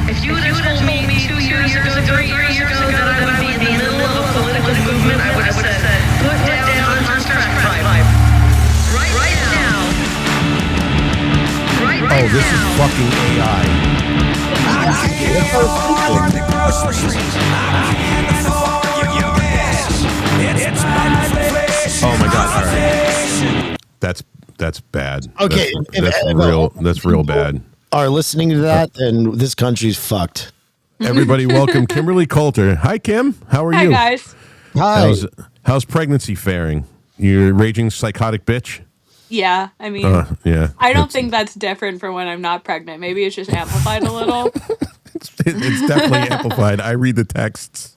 If you would have told me 2 years ago, 3 years ago that I would be in the middle of a political movement, I would have said, put down Hunter's crack pipe. Right now. Oh, this is fucking AI. Oh my God! All right, that's bad. Okay, that's real bad. Are listening to that, then this country's fucked. Everybody, welcome Kimberly Coulter. Hi, Kim. How are you? Hi, guys. Hi. How's pregnancy faring? You're a raging psychotic bitch. Yeah, I mean, yeah. I don't think that's different from when I'm not pregnant. Maybe it's just amplified a little. It's definitely amplified. I read the texts.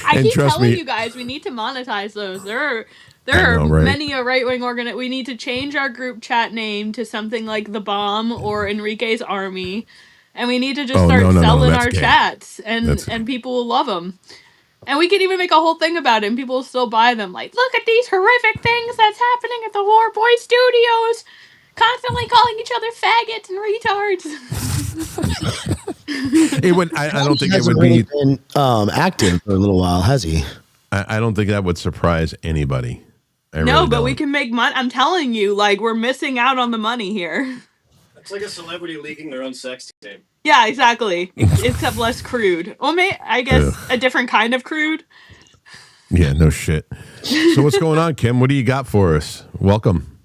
I And keep trust telling me- you guys we need to monetize those. There I are know, right? many a right wing we need to change our group chat name to something like the Bomb or Enrique's Army, and we need to just Oh, start no, selling that's our gay. chats, and people will love them. And we could even make a whole thing about it, and people will still buy them. Like, look at these horrific things that's happening at the War Boy Studios. Constantly calling each other faggots and retards. It would. I don't think it hasn't would really be been active for a little while, has he? I don't think that would surprise anybody. I No, really but don't. we can make money. I'm telling you, like, we're missing out on the money here. It's like a celebrity leaking their own sex tape. Yeah, exactly. Except less crude. Well, I guess a different kind of crude. Yeah, no shit. So what's going on, Kim? What do you got for us? Welcome.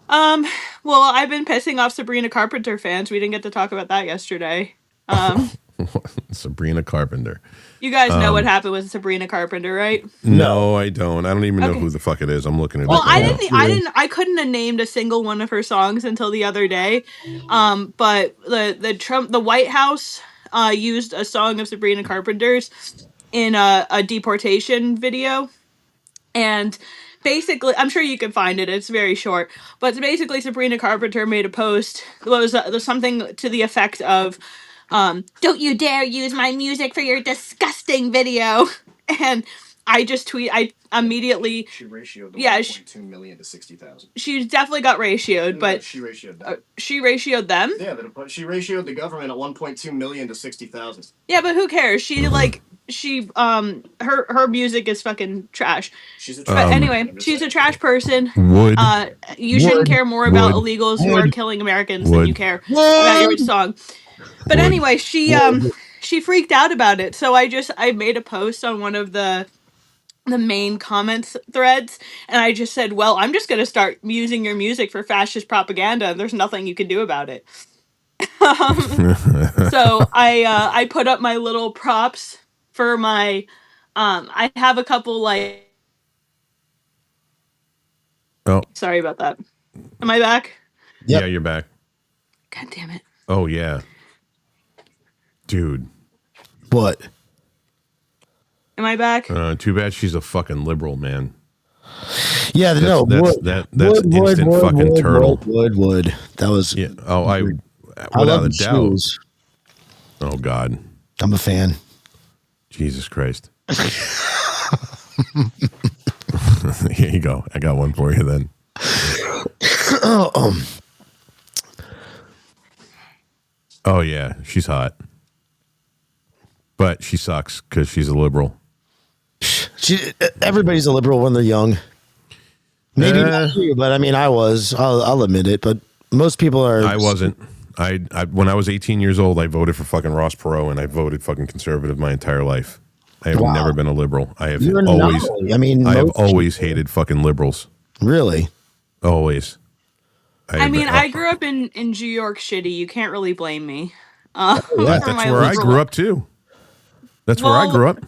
Well, I've been pissing off Sabrina Carpenter fans. We didn't get to talk about that yesterday. Sabrina Carpenter. You guys know what happened with Sabrina Carpenter, right? No, I don't. I don't even know who the fuck it is. I'm looking at Well, it. I couldn't have named a single one of her songs until the other day. But the White House used a song of Sabrina Carpenter's in a deportation video. And basically, I'm sure you can find it. It's very short. But basically, Sabrina Carpenter made a post. There's something to the effect of, don't you dare use my music for your disgusting video. And I immediately... She ratioed the 1.2 million to 60,000. She definitely got ratioed, but... She ratioed them. She ratioed them? Yeah, she ratioed the government at 1.2 million to 60,000. Yeah, but who cares? Her music is fucking trash. She's a trash. trash. But anyway, she's a trash person. You Would. shouldn't care more about Would. illegals who are Would. killing Americans Would. than you care about your song. But anyway, she freaked out about it. So I made a post on one of the main comments threads, and I just said, well, I'm just going to start using your music for fascist propaganda, and there's nothing you can do about it. So I put up my little props for my I have a couple like sorry about that. Am I back? Yep. Yeah, you're back. God damn it. Oh yeah. Dude. What? Am I back? Too bad she's a fucking liberal, man. Yeah, that's instant fucking turtle. Would. That was without a doubt. Oh God. I'm a fan. Jesus Christ. Here you go. I got one for you then. Oh yeah, she's hot. But she sucks because she's a liberal. Everybody's a liberal when they're young. Maybe not you, but I mean, I was. I'll admit it. But most people are. I wasn't. I when I was 18 years old, I voted for fucking Ross Perot, and I voted fucking conservative my entire life. I have never been a liberal. I have always. I have always hated fucking liberals. Really? Always. I grew up in New York City. You can't really blame me. That's where I grew up too. That's where I grew up.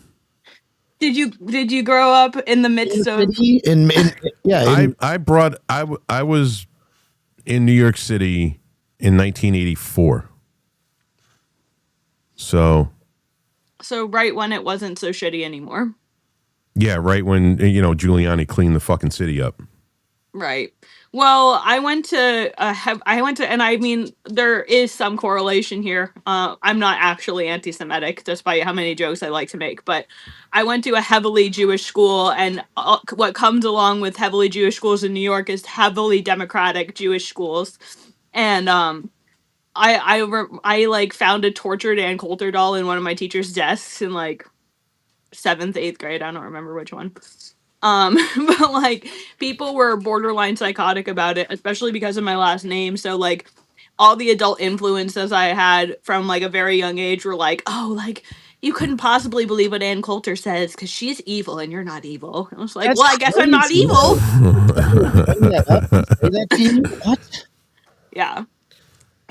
Did you grow up in the midst of? I was in New York City in 1984. So right when it wasn't so shitty anymore. Yeah, right when Giuliani cleaned the fucking city up. Right. Well, I went to, and I mean, there is some correlation here. I'm not actually anti-Semitic, despite how many jokes I like to make, but I went to a heavily Jewish school, and what comes along with heavily Jewish schools in New York is heavily Democratic Jewish schools. And I like found a tortured Ann Coulter doll in one of my teacher's desks in like 7th, 8th grade. I don't remember which one. But like people were borderline psychotic about it, especially because of my last name. So like all the adult influences I had from like a very young age were like, oh, like you couldn't possibly believe what Ann Coulter says because she's evil and you're not evil. I was like, well, I guess I'm not evil. What? Yeah.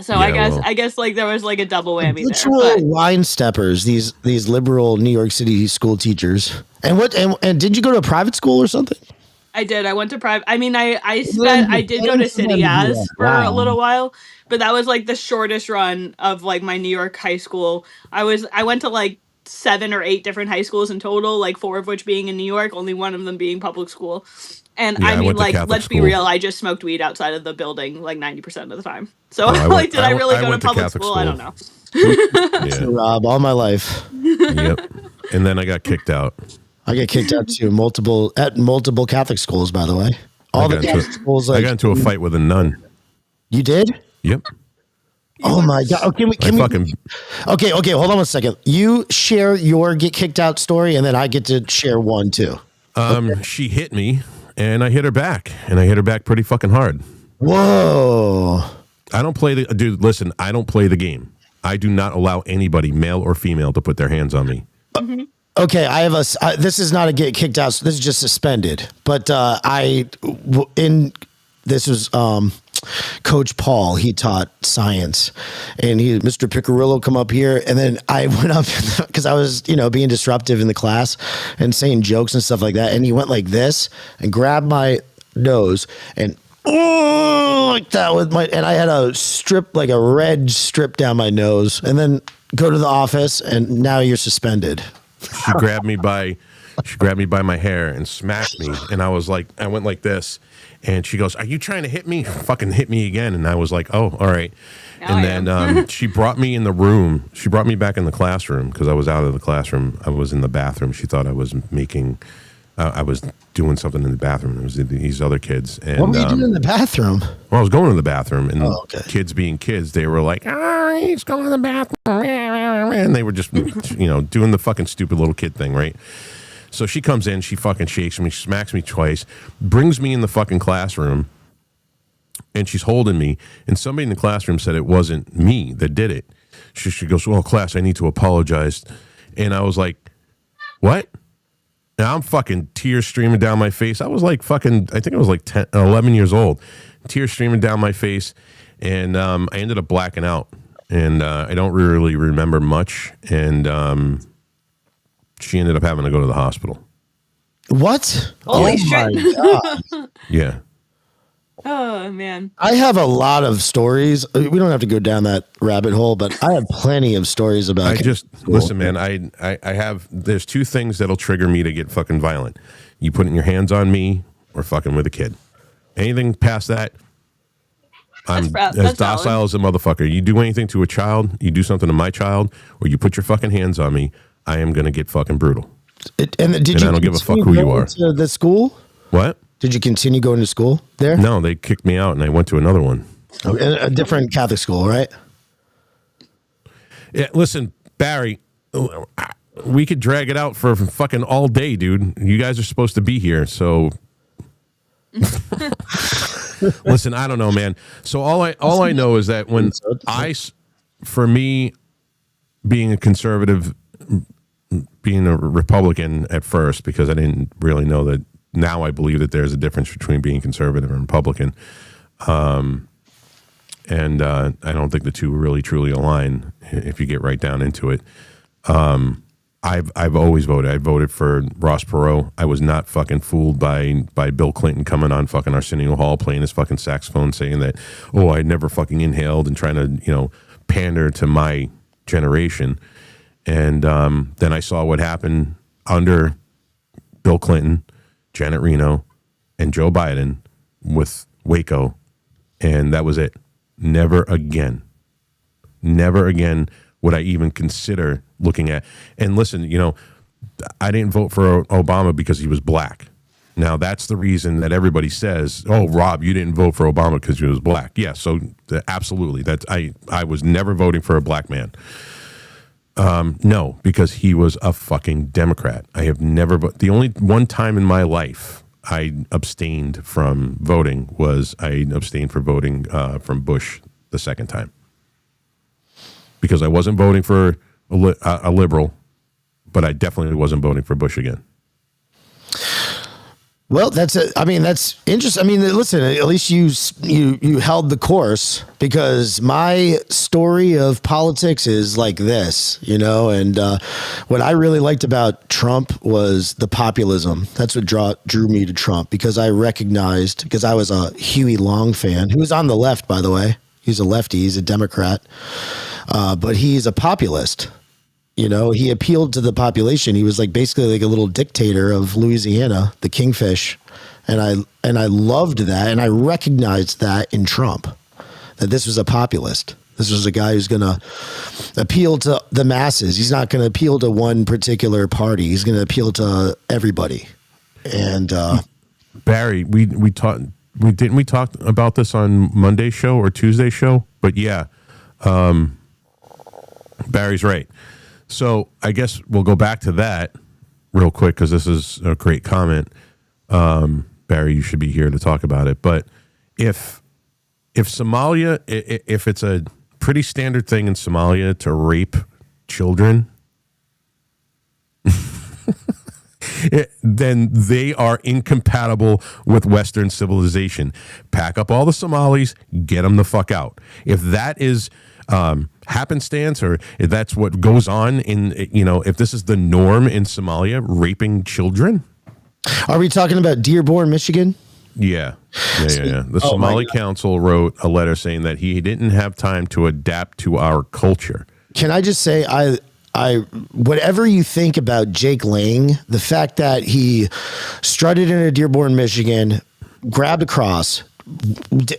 So yeah, I guess like there was like a double whammy Literal there. line steppers, these liberal New York City school teachers. And did you go to a private school or something? I did. I went to private. I mean, I did go to City As for a little while, but that was like the shortest run of like my New York high school. I went to like 7 or 8 different high schools in total, like 4 of which being in New York, only one of them being public school. And Yeah, I I mean, went to like, Catholic let's be school. real, I just smoked weed outside of the building like 90% of the time. So, Oh, I like, went- did I I went- really I go to went to public Catholic school? I school. don't know. Yeah. Rob, all my life. Yep. And then I got kicked out. I get kicked out to multiple Catholic schools, by the way. All the Catholic schools. I got into a fight with a nun. You did? Yep. Oh my god! Okay, okay. Hold on 1 second. You share your get kicked out story, and then I get to share one too. She hit me, and I hit her back, and I hit her back pretty fucking hard. Whoa! I don't play the dude. Listen, I don't play the game. I do not allow anybody, male or female, to put their hands on me. Okay, I have this is not a get kicked out. So this is just suspended. But this was Coach Paul. He taught science, and Mr. Picarillo come up here, and then I went up because I was being disruptive in the class and saying jokes and stuff like that, and he went like this and grabbed my nose and like that with and I had a strip, like a red strip down my nose, and then go to the office, and now you're suspended. She grabbed me by my hair and smacked me, and I went like this, and she goes, "Are you trying to hit me? Fucking hit me again!" And I was like, "Oh, all right." And then she brought me in the room. She brought me back in the classroom because I was out of the classroom. I was in the bathroom. She thought I was I was doing something in the bathroom. It was these other kids. And, what were you doing in the bathroom? Well, I was going to the bathroom, and kids being kids, they were like, "Oh, he's going to the bathroom," and they were just, doing the fucking stupid little kid thing, right? So she comes in, she fucking shakes me, smacks me twice, brings me in the fucking classroom, and she's holding me, and somebody in the classroom said it wasn't me that did it. She goes, "Well, class, I need to apologize," and I was like, "What?" Now I'm fucking tears streaming down my face. I was like fucking, I think I was like 10, 11 years old. Tears streaming down my face. And I ended up blacking out. And I don't really remember much. And she ended up having to go to the hospital. What? Holy shit. My God. Yeah. Oh, man. I have a lot of stories. We don't have to go down that rabbit hole, but I have plenty of stories about listen, man, I have, there's 2 things that'll trigger me to get fucking violent. You putting your hands on me or fucking with a kid. Anything past that, I'm as docile as a motherfucker. You do anything to a child, you do something to my child, or you put your fucking hands on me, I am going to get fucking brutal. And I don't give a fuck who you are. To the school? What? Did you continue going to school there? No, they kicked me out and I went to another one. A different Catholic school, right? Yeah, listen, Barry, we could drag it out for fucking all day, dude. You guys are supposed to be here, so listen, I don't know, man. So all I know is that when for me, being a conservative, being a Republican at first, because I didn't really know that. Now I believe that there's a difference between being conservative and Republican. And I don't think the two really truly align if you get right down into it. I've always voted. I voted for Ross Perot. I was not fucking fooled by Bill Clinton coming on fucking Arsenio Hall playing his fucking saxophone saying that, oh, I never fucking inhaled, and trying to, pander to my generation. And then I saw what happened under Bill Clinton, Janet Reno, and Joe Biden with Waco, and that was it. Never again would I even consider looking at. And listen, I didn't vote for Obama because he was black. Now that's the reason that everybody says, "Oh, Rob, you didn't vote for Obama because he was black." Yeah, so absolutely, I was never voting for a black man. No, because he was a fucking Democrat. I have never, the only one time in my life I abstained from voting was I abstained for voting from Bush the second time. Because I wasn't voting for a liberal, but I definitely wasn't voting for Bush again. Well, that's interesting. I mean, listen, at least you held the course, because my story of politics is like this, and what I really liked about Trump was the populism. That's what drew me to Trump, because I recognized, because I was a Huey Long fan, who was on the left, by the way. He's a lefty. He's a Democrat, but he's a populist. You know, he appealed to the population. He was like basically like a little dictator of Louisiana, the Kingfish. And I loved that. And I recognized that in Trump, that this was a populist. This was a guy who's going to appeal to the masses. He's not going to appeal to one particular party. He's going to appeal to everybody. And Barry, we talked about this on Monday's show or Tuesday's show, but yeah, Barry's right. So I guess we'll go back to that real quick because this is a great comment. Barry, you should be here to talk about it. But if Somalia, if it's a pretty standard thing in Somalia to rape children, then they are incompatible with Western civilization. Pack up all the Somalis, get them the fuck out. If that is happenstance, or if that's what goes on in, if this is the norm in Somalia, raping children. Are we talking about Dearborn, Michigan? Yeah. The Somali Council wrote a letter saying that he didn't have time to adapt to our culture. Can I just say, I whatever you think about Jake Lang, the fact that he strutted into Dearborn, Michigan, grabbed a cross,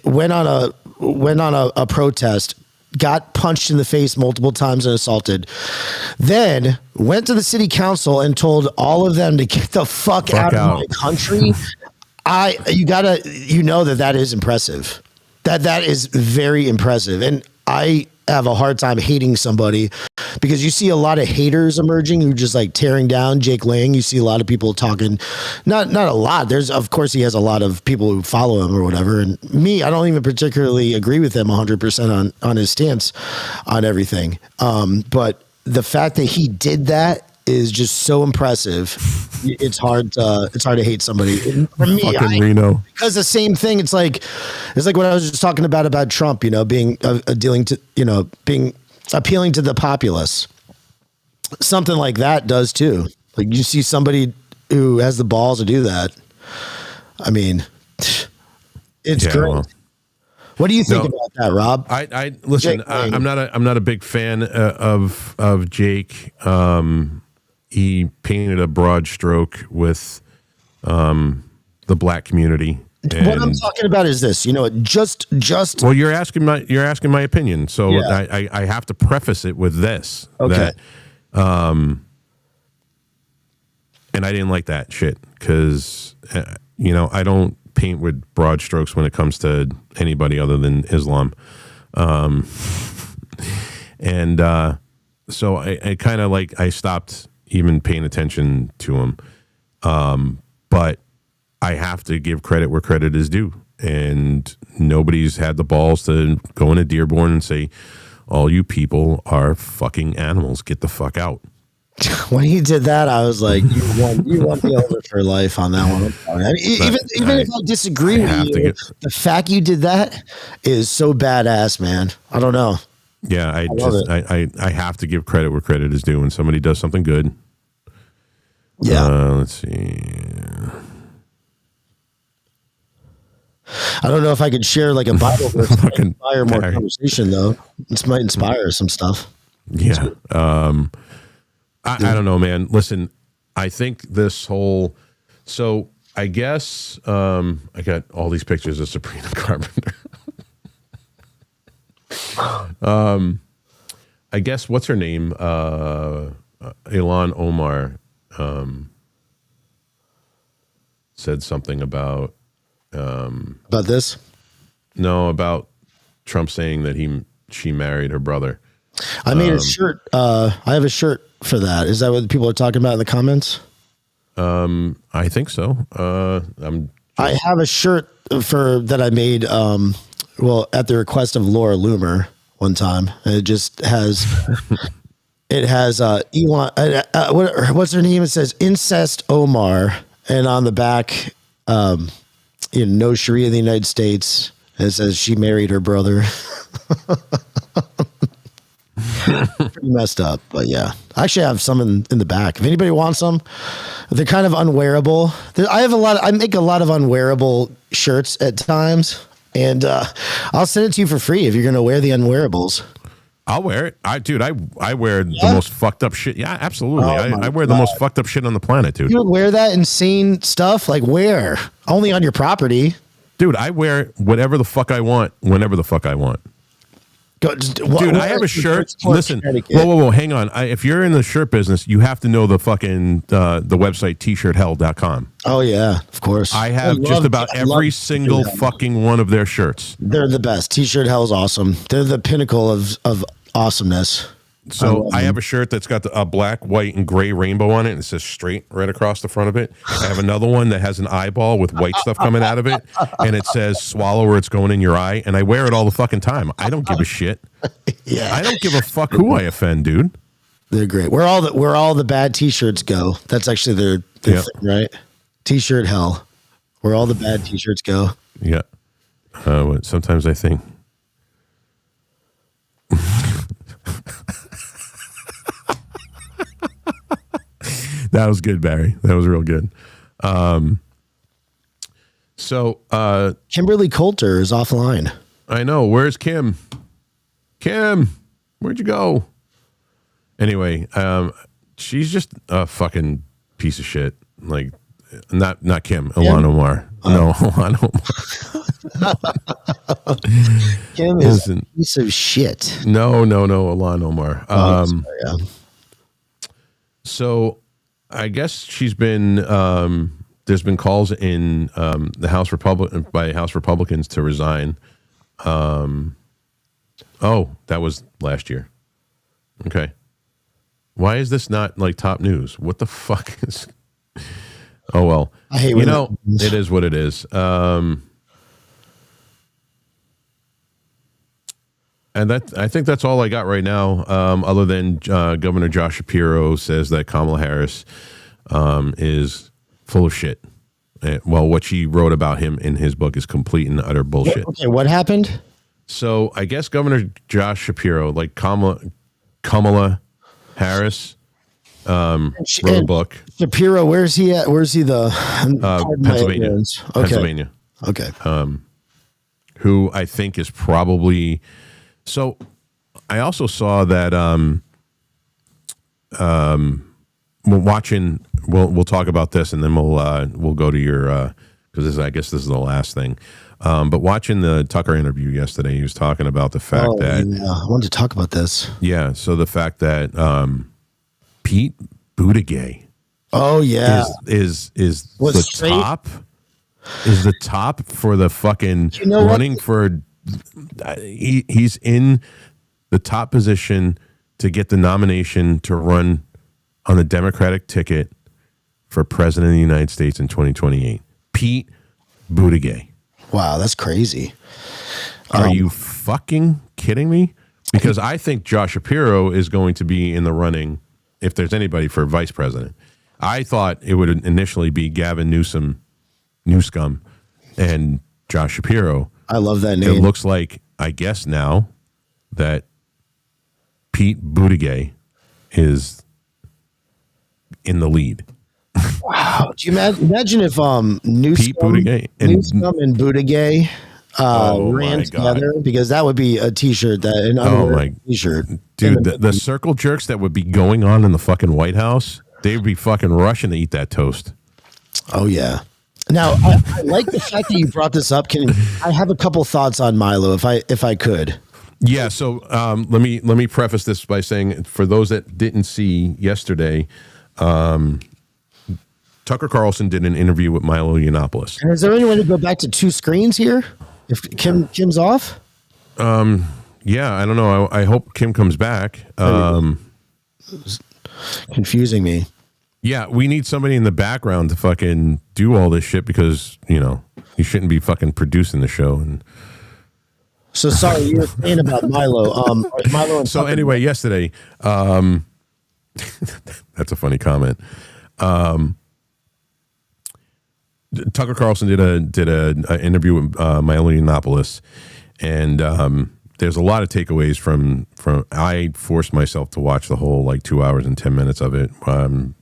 went on a protest, got punched in the face multiple times and assaulted, then went to the city council and told all of them to get the fuck out of my country. That is impressive. That is very impressive. And I have a hard time hating somebody because you see a lot of haters emerging who just like tearing down Jake Lang. You see a lot of people talking, not a lot. Of course he has a lot of people who follow him or whatever. And me, I don't even particularly agree with him 100% on his stance on everything. But the fact that he did that is just so impressive. It's hard to hate somebody. For me, Reno. Because the same thing. It's like what I was just talking about Trump. Being appealing to the populace. Something like that does too. Like you see somebody who has the balls to do that. I mean, it's great. Well, what do you think about that, Rob? I listen. I'm not a big fan of Jake. He painted a broad stroke with the black community. What I'm talking about is this, just. Well, you're asking my opinion, so yeah. I have to preface it with this. Okay. And I didn't like that shit because I don't paint with broad strokes when it comes to anybody other than Islam, and so I kind of I stopped even paying attention to him. But I have to give credit where credit is due. And nobody's had the balls to go into Dearborn and say, all you people are fucking animals. Get the fuck out. When he did that, I was like, you won the over for life on that one. I mean, even if I disagree with you, the fact you did that is so badass, man. I don't know. Yeah, I have to give credit where credit is due when somebody does something good. Yeah. Let's see. I don't know if I could share like a Bible verse to inspire more conversation, though. This might inspire some stuff. Yeah. I don't know, man. Listen, I think this whole... So, I guess I got all these pictures of Sabrina Carpenter. I guess what's her name? Ilhan Omar said something about this. No, about Trump saying that she married her brother. I made a shirt. I have a shirt for that. Is that what people are talking about in the comments? I think so. I have a shirt that I made. At the request of Laura Loomer one time. It just has, Elon, what's her name? It says Incest Omar. And on the back, no Sharia in the United States. It says she married her brother. Pretty messed up, but yeah. I actually have some in the back. If anybody wants them, they're kind of unwearable. I make a lot of unwearable shirts at times. And I'll send it to you for free if you're going to wear the unwearables. I'll wear it. I wear the most fucked up shit. Yeah, absolutely. I wear the most fucked up shit on the planet, dude. You would wear that insane stuff? Like where? Only on your property. Dude, I wear whatever the fuck I want, whenever the fuck I want. Dude, I have a shirt. Listen, whoa, hang on. If you're in the shirt business, you have to know the fucking the website tshirthell.com. Oh yeah, of course. I have just about every single fucking one of their shirts. They're the best. T-shirt hell's awesome. They're the pinnacle of awesomeness. So I have a shirt that's got a black, white, and gray rainbow on it, and it says straight right across the front of it. I have another one that has an eyeball with white stuff coming out of it, and it says swallow or it's going in your eye, and I wear it all the fucking time. I don't give a shit. Yeah. I don't give a fuck who I offend, dude. They're great. Where all the bad T-shirts go. That's actually their thing, right? T-shirt hell. Where all the bad T-shirts go. Yeah. Sometimes I think. That was good, Barry. That was real good. Kimberly Coulter is offline. I know. Where's Kim? Kim, where'd you go? Anyway, she's just a fucking piece of shit. Like, not Kim, Ilhan Omar. No, Ilhan Omar. Kim is a piece of shit. No, Ilhan Omar. So I guess she's been there's been calls in the House by House Republicans to resign. Oh, that was last year. Okay. Why is this not like top news? What the fuck is? Oh well. I hate it is what it is. And I think that's all I got right now, other than Governor Josh Shapiro says that Kamala Harris is full of shit. Well, what she wrote about him in his book is complete and utter bullshit. Okay, what happened? So I guess Governor Josh Shapiro, like Kamala Harris, wrote a book. Shapiro, where's he at? Where's he Pennsylvania. Okay. Pennsylvania. Okay. Who I think is probably... So I also saw that we're watching. We'll talk about this, and then we'll go to your because I guess this is the last thing. But watching the Tucker interview yesterday, he was talking about the fact that I wanted to talk about this. Yeah, so the fact that Pete Buttigieg, is the straight? top, is the top for the fucking running for. He's in the top position to get the nomination to run on the Democratic ticket for president of the United States in 2028. Pete Buttigieg. Wow, that's crazy. Are you fucking kidding me? Because I think Josh Shapiro is going to be in the running if there's anybody for vice president. I thought it would initially be Gavin Newsom, and Josh Shapiro. I love that name. It looks like, I guess now, that Pete Buttigieg is in the lead. Wow. Do you imagine if Newsom and Buttigieg ran together? Because that would be a T-shirt, T-shirt. Dude, the circle jerks that would be going on in the fucking White House, they'd be fucking rushing to eat that toast. Oh, yeah. Now, I like the fact that you brought this up. I have a couple thoughts on Milo, if I could. Yeah. So let me preface this by saying, for those that didn't see yesterday, Tucker Carlson did an interview with Milo Yiannopoulos. And is there any way to go back to two screens here? If Kim's off? Yeah, I don't know. I hope Kim comes back. Confusing me. Yeah, we need somebody in the background to fucking do all this shit because, you shouldn't be fucking producing the show. And so sorry, you were saying about Milo. Milo. So anyway, yesterday, that's a funny comment. Tucker Carlson did a interview with Milo Yiannopoulos, and there's a lot of takeaways from. I forced myself to watch the whole 2 hours and 10 minutes of it.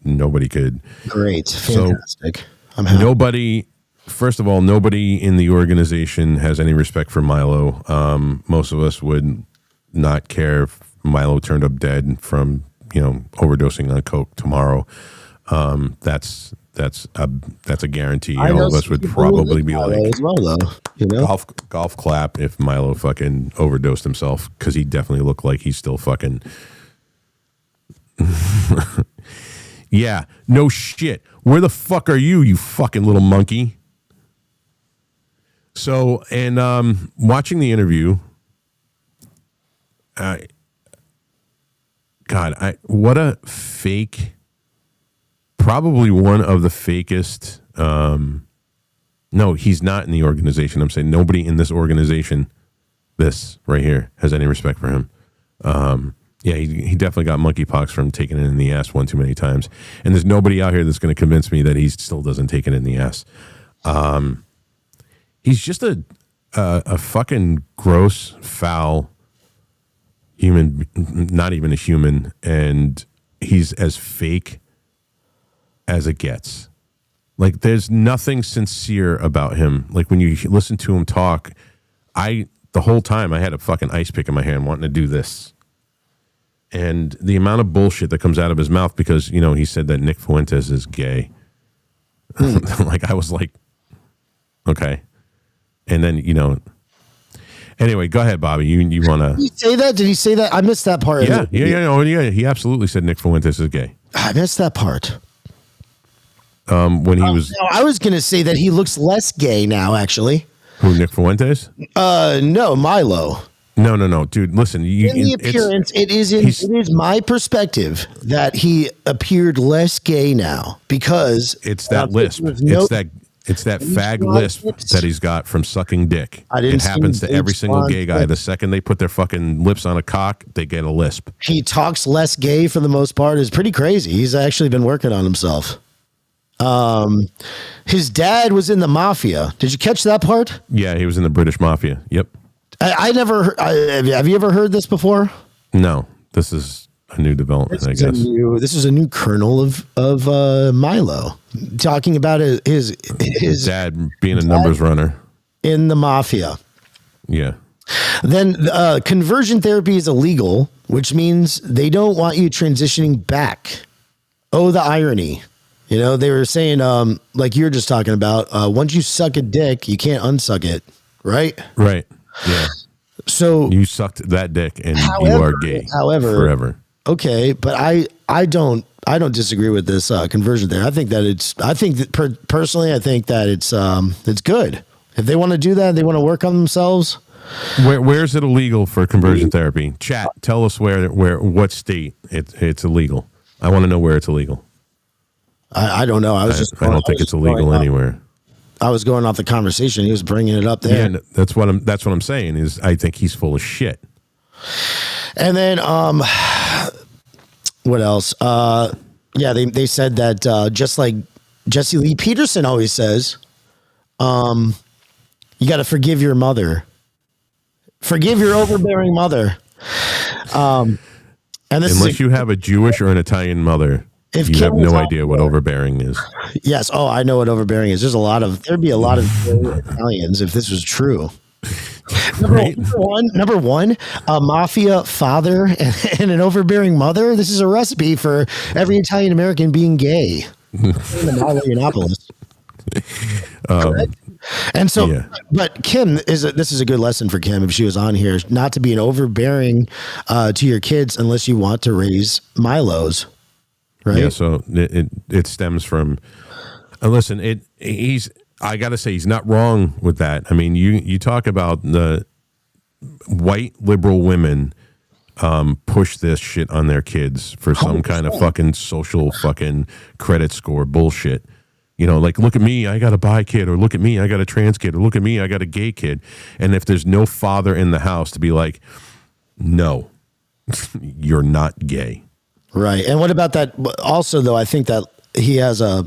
Nobody could. Great, fantastic. So nobody. First of all, nobody in the organization has any respect for Milo. Most of us would not care if Milo turned up dead from, overdosing on coke tomorrow, that's a guarantee. All of us would probably be like, as well, though. golf clap if Milo fucking overdosed himself, because he definitely looked like he's still fucking. Yeah, no shit. Where the fuck are you fucking little monkey? So, and watching the interview, what a fake, probably one of the fakest. No, he's not in the organization. I'm saying nobody in this organization, this right here, has any respect for him. Yeah, he definitely got monkeypox from taking it in the ass one too many times. And there's nobody out here that's going to convince me that he still doesn't take it in the ass. He's just a fucking gross, foul human, not even a human, and he's as fake as it gets. Like, there's nothing sincere about him. Like, when you listen to him talk, the whole time I had a fucking ice pick in my hand wanting to do this. And the amount of bullshit that comes out of his mouth because, he said that Nick Fuentes is gay. Like, I was like, okay. And then, anyway, go ahead, Bobby. You want to... Did he say that? Did he say that? I missed that part. Yeah. He absolutely said Nick Fuentes is gay. I missed that part. When he was... No, I was going to say that he looks less gay now, actually. Who, Nick Fuentes? No, Milo. No, dude. Listen, in the appearance, it is my perspective that he appeared less gay now because it's that lisp. It's that fag lisp that he's got from sucking dick. It happens to every single gay guy. The second they put their fucking lips on a cock, they get a lisp. He talks less gay for the most part. It's pretty crazy. He's actually been working on himself. His dad was in the mafia. Did you catch that part? Yeah, he was in the British Mafia. Yep. I never. Have you ever heard this before? No. This is a new development, I guess. This is a new kernel of Milo talking about his dad being a numbers runner in the mafia. Yeah. Then conversion therapy is illegal, which means they don't want you transitioning back. Oh, the irony. They were saying, like you're just talking about, once you suck a dick, you can't unsuck it, right? Right. Yeah. So you sucked that dick and you are gay. However, forever. Okay, but I don't disagree with this conversion there. I think that personally, I think that it's good. If they want to do that, they want to work on themselves. Where is it illegal for conversion therapy? Chat, tell us what state it's illegal. I want to know where it's illegal. I don't know. I don't think it's illegal anywhere. I was going off the conversation. He was bringing it up there. Yeah, that's what I'm saying is I think he's full of shit. And then what else? Yeah, they said that just like Jesse Lee Peterson always says, you got to forgive your mother. Forgive your overbearing mother. And unless you have a Jewish or an Italian mother, you have no idea what overbearing is. Yes. Oh, I know what overbearing is. There'd be a lot of Italians if this was true. Number one, a mafia father and an overbearing mother. This is a recipe for every Italian American being gay. In the Indianapolis. And so, yeah. But Kim this is a good lesson for Kim if she was on here, not to be an overbearing to your kids unless you want to raise Milos. Right? Yeah, so it stems from. Listen, I got to say he's not wrong with that. I mean, you talk about the white liberal women push this shit on their kids for some 100%. Kind of fucking social fucking credit score bullshit. Like, look at me, I got a bi kid, or look at me, I got a trans kid, or look at me, I got a gay kid. And if there's no father in the house to be like, no, you're not gay. Right. And what about that? Also, though, I think that he has a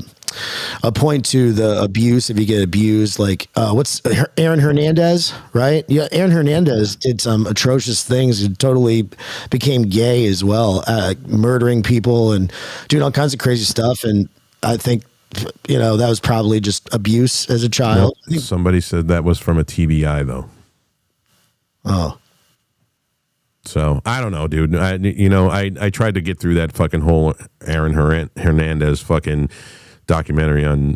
point to the abuse. If you get abused, like what's Aaron Hernandez, right? Yeah, Aaron Hernandez did some atrocious things and totally became gay as well, murdering people and doing all kinds of crazy stuff. And I think that was probably just abuse as a child. Well, somebody said that was from a TBI, though. Oh. So I don't know, dude. I tried to get through that fucking whole Aaron Hernandez fucking documentary on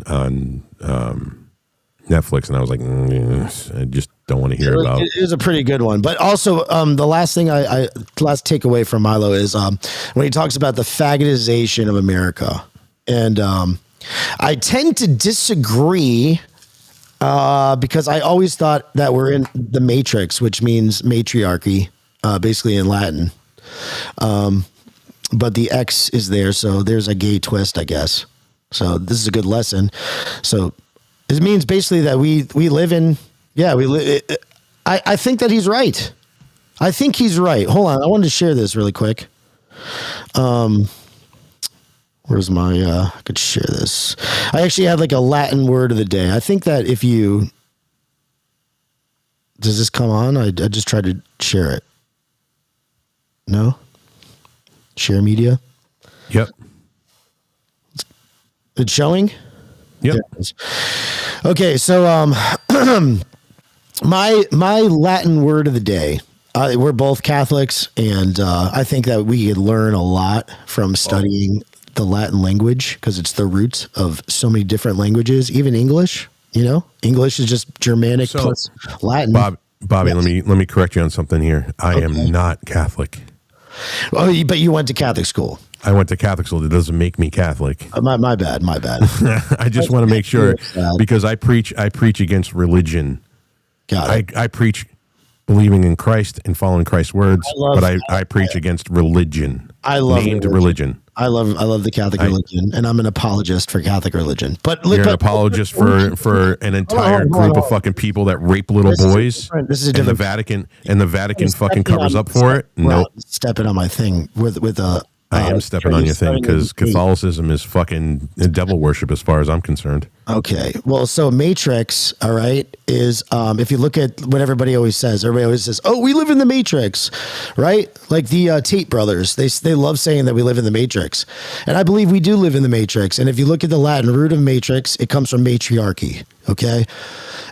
Netflix, and I was like, I just don't want to hear about. It is a pretty good one, but also the last thing last takeaway from Milo is when he talks about the fagotization of America, and I tend to disagree because I always thought that we're in the matrix, which means matriarchy, basically in Latin. But the X is there, so there's a gay twist, I guess. So this is a good lesson. So it means basically that we live in, I think that he's right. I think he's right. Hold on. I wanted to share this really quick. Where's my, I could share this. I actually had like a Latin word of the day. I think that if you, does this come on? I just tried to share it. No? Share media? Yep. It's showing? Yep. Okay, so my Latin word of the day. We're both Catholics, and I think that we could learn a lot from studying the Latin language because it's the root of so many different languages, even English. English is just Germanic plus Latin. Bobby, let me correct you on something here. I am not Catholic. Oh, but you went to Catholic school. I went to Catholic school. That doesn't make me Catholic. My bad. I just want to make sure because I preach against religion. I preach believing in Christ and following Christ's words, but I preach against religion. I love religion. I love the Catholic religion, and I'm an apologist for Catholic religion. But you're an apologist for an entire group of fucking people that rape little boys. This is different. And the Vatican fucking covers up for it. No, stepping on my thing with a. I am stepping on your thing because Catholicism is fucking devil worship as far as I'm concerned. Okay. Well, so Matrix, all right, is if you look at what everybody always says, oh, we live in the Matrix, right? Like the Tate brothers, they love saying that we live in the Matrix. And I believe we do live in the Matrix. And if you look at the Latin root of matrix, it comes from matriarchy, okay?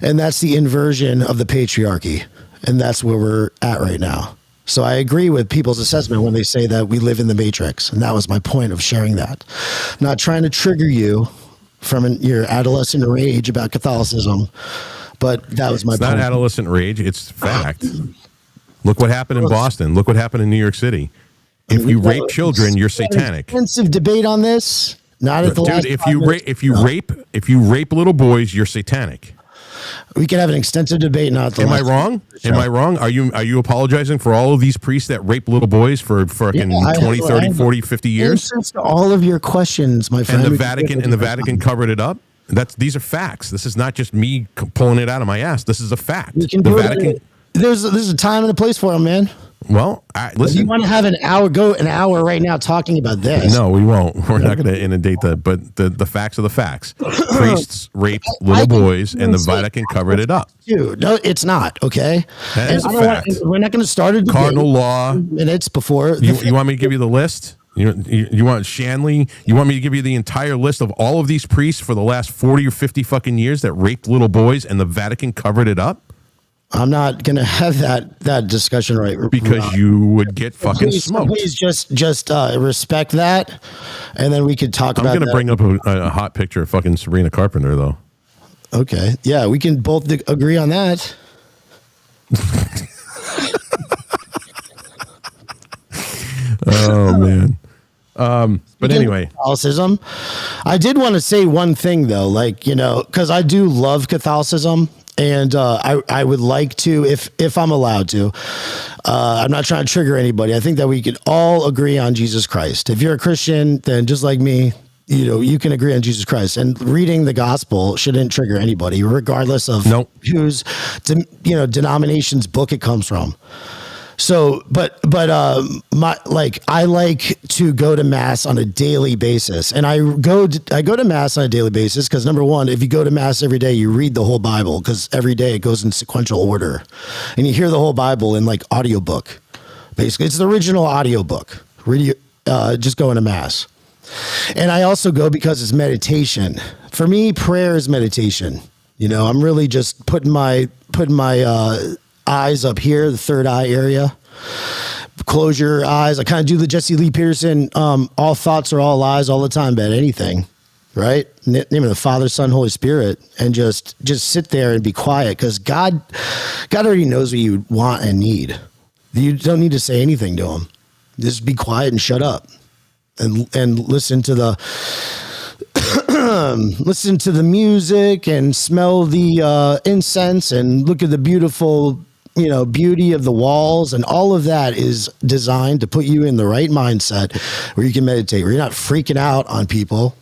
And that's the inversion of the patriarchy. And that's where we're at right now. So I agree with people's assessment when they say that we live in the Matrix. And that was my point of sharing that. Not trying to trigger you from your adolescent rage about Catholicism, but that was my point. It's not adolescent rage. It's fact. Look what happened in Boston. Look what happened in New York City. If you rape children, you're satanic. Extensive debate on this. Not at the last. Dude, if you rape little boys, you're satanic. We can have an extensive debate. Not Am I wrong? Am I wrong? Are you apologizing for all of these priests that rape little boys for fucking 20, 30, 40, 50 years? Answers to all of your questions, my friend. And the Vatican covered it up. These are facts. This is not just me pulling it out of my ass. This is a fact. There's a time and a place for them, man. Well, listen. If you want to have an hour right now talking about this? No, we won't. We're not going to inundate but the facts are the facts. Priests raped little boys, and the Vatican covered it up. Dude, no, it's not. Okay, that is a fact. We're not going to start a debate. Cardinal law. Minutes before. You want me to give you the list? You want Shanley? You want me to give you the entire list of all of these priests for the last 40 or 50 fucking years that raped little boys, and the Vatican covered it up? I'm not going to have that discussion right because you would get fucking smoked. Please just respect that, and then we could talk about. I'm going to bring up a hot picture of fucking Sabrina Carpenter, though. Okay, yeah, we can both agree on that. Oh man. But anyway, Catholicism. I did want to say one thing though, because I do love Catholicism. And I would like to, if I'm allowed to, I'm not trying to trigger anybody. I think that we could all agree on Jesus Christ. If you're a Christian, then just like me, you can agree on Jesus Christ. And reading the gospel shouldn't trigger anybody, regardless of whose denomination's book it comes from. So, but I like to go to mass on a daily basis, and I go to mass on a daily basis because number one, if you go to mass every day, you read the whole Bible because every day it goes in sequential order, and you hear the whole Bible in audiobook. Basically, it's the original audiobook. Just going to mass, and I also go because it's meditation. For me, prayer is meditation. I'm really just putting my eyes up here, the third eye area, close your eyes. I kind of do the Jesse Lee Peterson, all thoughts are all lies all the time about anything, right? Name of the Father, Son, Holy Spirit, and just sit there and be quiet, because God already knows what you want and need. You don't need to say anything to him. Just be quiet and shut up and listen to the listen to the music and smell the incense and look at the beautiful, beauty of the walls, and all of that is designed to put you in the right mindset where you can meditate, where you're not freaking out on people,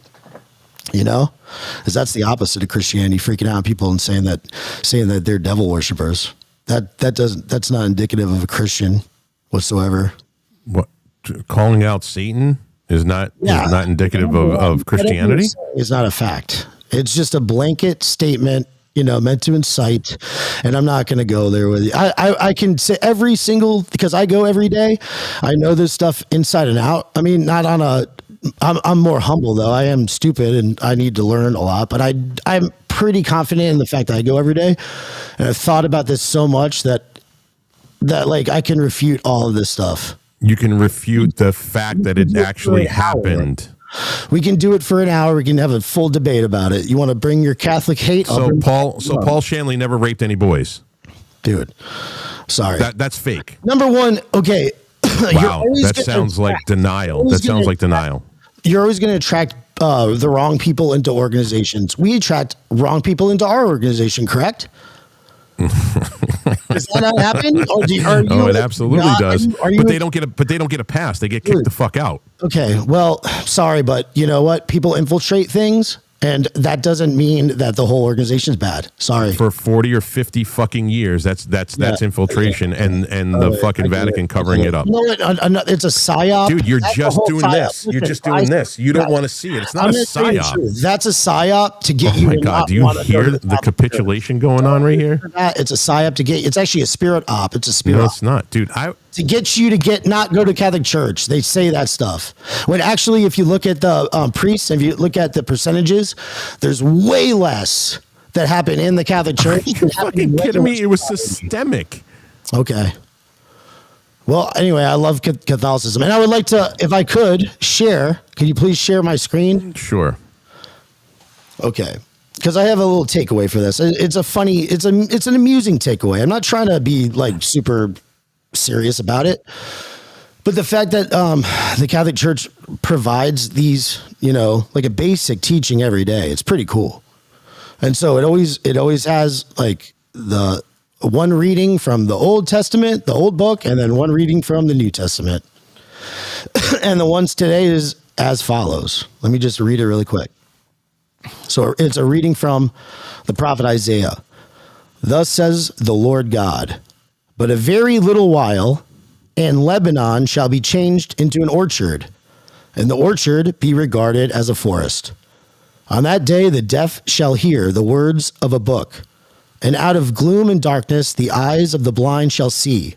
because that's the opposite of Christianity, freaking out on people and saying that they're devil worshipers. That's not indicative of a Christian whatsoever. What, calling out Satan is not indicative of Christianity? It's not a fact. It's just a blanket statement, meant to incite. And I'm not going to go there with you. I can say every single, because I go every day. I know this stuff inside and out. I mean, not on a, I'm more humble though. I am stupid and I need to learn a lot, but I'm pretty confident in the fact that I go every day. And I've thought about this so much that like I can refute all of this stuff. You can refute the fact that it actually happened. We can do it for an hour. We can have a full debate about it. You want to bring your Catholic hate? So Paul Shanley never raped any boys. Dude, sorry. That's fake. Number one, okay. Wow, that sounds like denial. That sounds like denial. You're always going to attract the wrong people into organizations. We attract wrong people into our organization, correct? Does that not happen? It absolutely does. But they don't get a pass. They get kicked the fuck out. Okay, well, sorry, but you know what? People infiltrate things, and that doesn't mean that the whole organization is bad. Sorry. For 40 or 50 fucking years, that's infiltration, and the fucking Vatican covering it up. No, it's a psyop. Dude, you're just doing this. You're just doing this. You don't want to see it. It's not a psyop. That's a psyop to get you. Oh my God, do you hear the capitulation going on right here? It's a psyop to get. It's actually a spirit op. It's a spirit. No, it's not, dude. To get you to not go to Catholic Church. They say that stuff. When actually, if you look at the priests, if you look at the percentages, there's way less that happen in the Catholic Church. Are you fucking kidding me? It was systemic. Okay. Well, anyway, I love Catholicism, and I would like to, if I could, share. Could you please share my screen? Sure. Okay. Because I have a little takeaway for this. It's an amusing takeaway. I'm not trying to be like super serious about it, but the fact that the Catholic Church provides these, like a basic teaching every day, it's pretty cool. And so it always has like the one reading from the Old Testament, the old book, and then one reading from the New Testament. And the ones today is as follows. Let me just read it really quick. So it's a reading from the prophet Isaiah. Thus says the Lord God, but a very little while, and Lebanon shall be changed into an orchard, and the orchard be regarded as a forest. On that day, the deaf shall hear the words of a book, and out of gloom and darkness, the eyes of the blind shall see.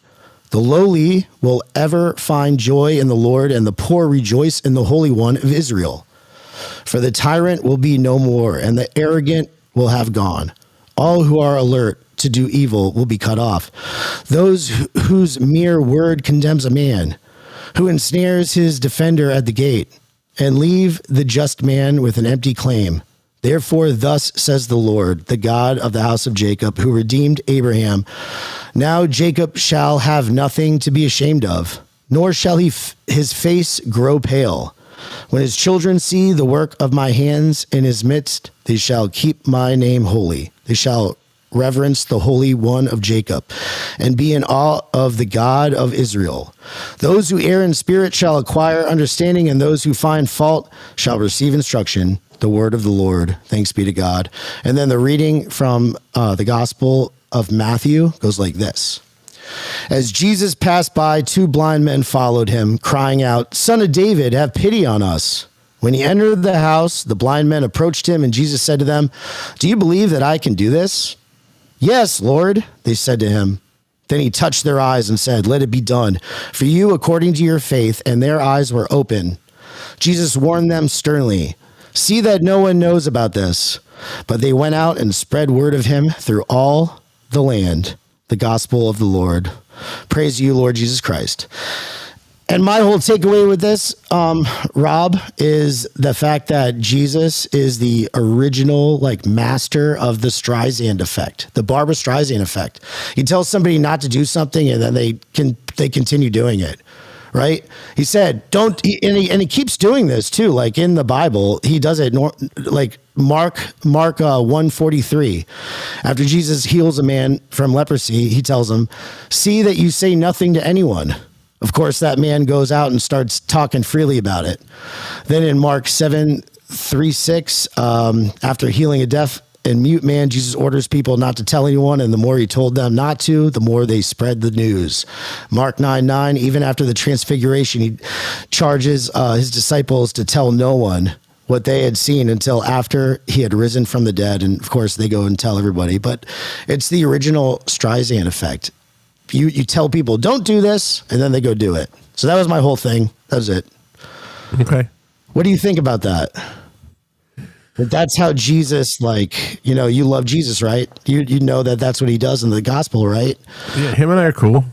The lowly will ever find joy in the Lord, and the poor rejoice in the Holy One of Israel. For the tyrant will be no more, and the arrogant will have gone. All who are alert to do evil will be cut off. Those whose mere word condemns a man, who ensnares his defender at the gate, and leave the just man with an empty claim. Therefore, thus says the Lord, the God of the house of Jacob, who redeemed Abraham. Now Jacob shall have nothing to be ashamed of, nor shall his face grow pale. When his children see the work of my hands in his midst, they shall keep my name holy. They shall reverence the Holy One of Jacob, and be in awe of the God of Israel. Those who err in spirit shall acquire understanding, and those who find fault shall receive instruction. The word of the Lord. Thanks be to God. And then the reading from the Gospel of Matthew goes like this. As Jesus passed by, two blind men followed him, crying out, Son of David, have pity on us. When he entered the house, the blind men approached him, and Jesus said to them, Do you believe that I can do this? Yes, Lord, they said to him. Then he touched their eyes and said, Let it be done for you according to your faith. And their eyes were open. Jesus warned them sternly, See that no one knows about this. But they went out and spread word of him through all the land. The gospel of the Lord. Praise you, Lord Jesus Christ. And my whole takeaway with this, Rob, is the fact that Jesus is the original master of the Streisand effect, the Barbra Streisand effect. You tell somebody not to do something, and then they continue doing it, right? He said, "Don't," and he keeps doing this too. Like in the Bible, he does it. Like Mark 1:43, after Jesus heals a man from leprosy, he tells him, "See that you say nothing to anyone." Of course, that man goes out and starts talking freely about it. Then in Mark 7:36, after healing a deaf and mute man, Jesus orders people not to tell anyone, and the more he told them not to, the more they spread the news. Mark 9:9, even after the transfiguration, he charges his disciples to tell no one what they had seen until after he had risen from the dead. And of course, they go and tell everybody. But it's the original Streisand effect. You tell people, don't do this, and then they go do it. So that was my whole thing. That was it. Okay. What do you think about that? But that's how Jesus, you love Jesus, right? You know that's what he does in the gospel, right? Yeah, him and I are cool.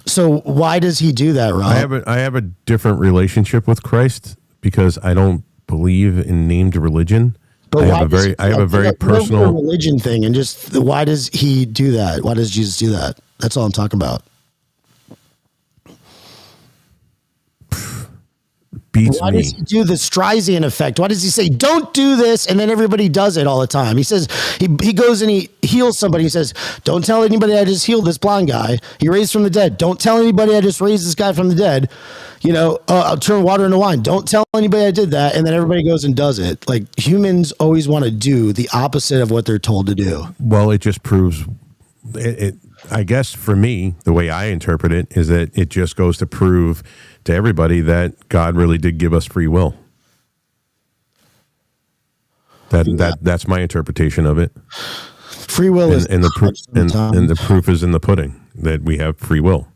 So why does he do that, Rob? I have a different relationship with Christ because I don't believe in named religion. But I have a very personal religion thing, and just why does he do that? Why does Jesus do that? That's all I'm talking about. Why does he do the Streisand effect? Why does he say, don't do this? And then everybody does it all the time. He says, he goes and he heals somebody. He says, don't tell anybody I just healed this blind guy. He raised from the dead. Don't tell anybody I just raised this guy from the dead. I'll turn water into wine. Don't tell anybody I did that. And then everybody goes and does it. Like, humans always want to do the opposite of what they're told to do. Well, it just proves it. I guess for me, the way I interpret it is that it just goes to prove to everybody that God really did give us free will. That's my interpretation of it. Free will is and the proof is in the pudding that we have free will.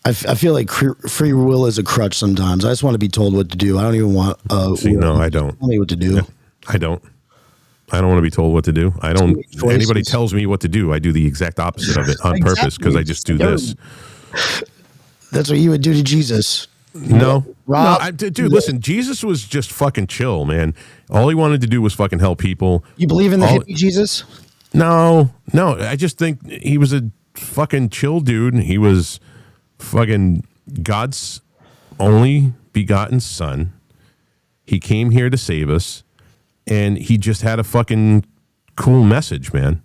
I feel like free will is a crutch sometimes. I just want to be told what to do. I don't even want. No, I don't. Tell me what to do. I don't. I don't want to be told what to do. I don't. Anybody tells me what to do, I do the exact opposite of it on purpose because I just do this. That's what you would do to Jesus. No, Rob, no, dude. Listen, Jesus was just fucking chill, man. All he wanted to do was fucking help people. You believe in the hippie Jesus? No. I just think he was a fucking chill dude. He was fucking God's only begotten son. He came here to save us. And he just had a fucking cool message, man.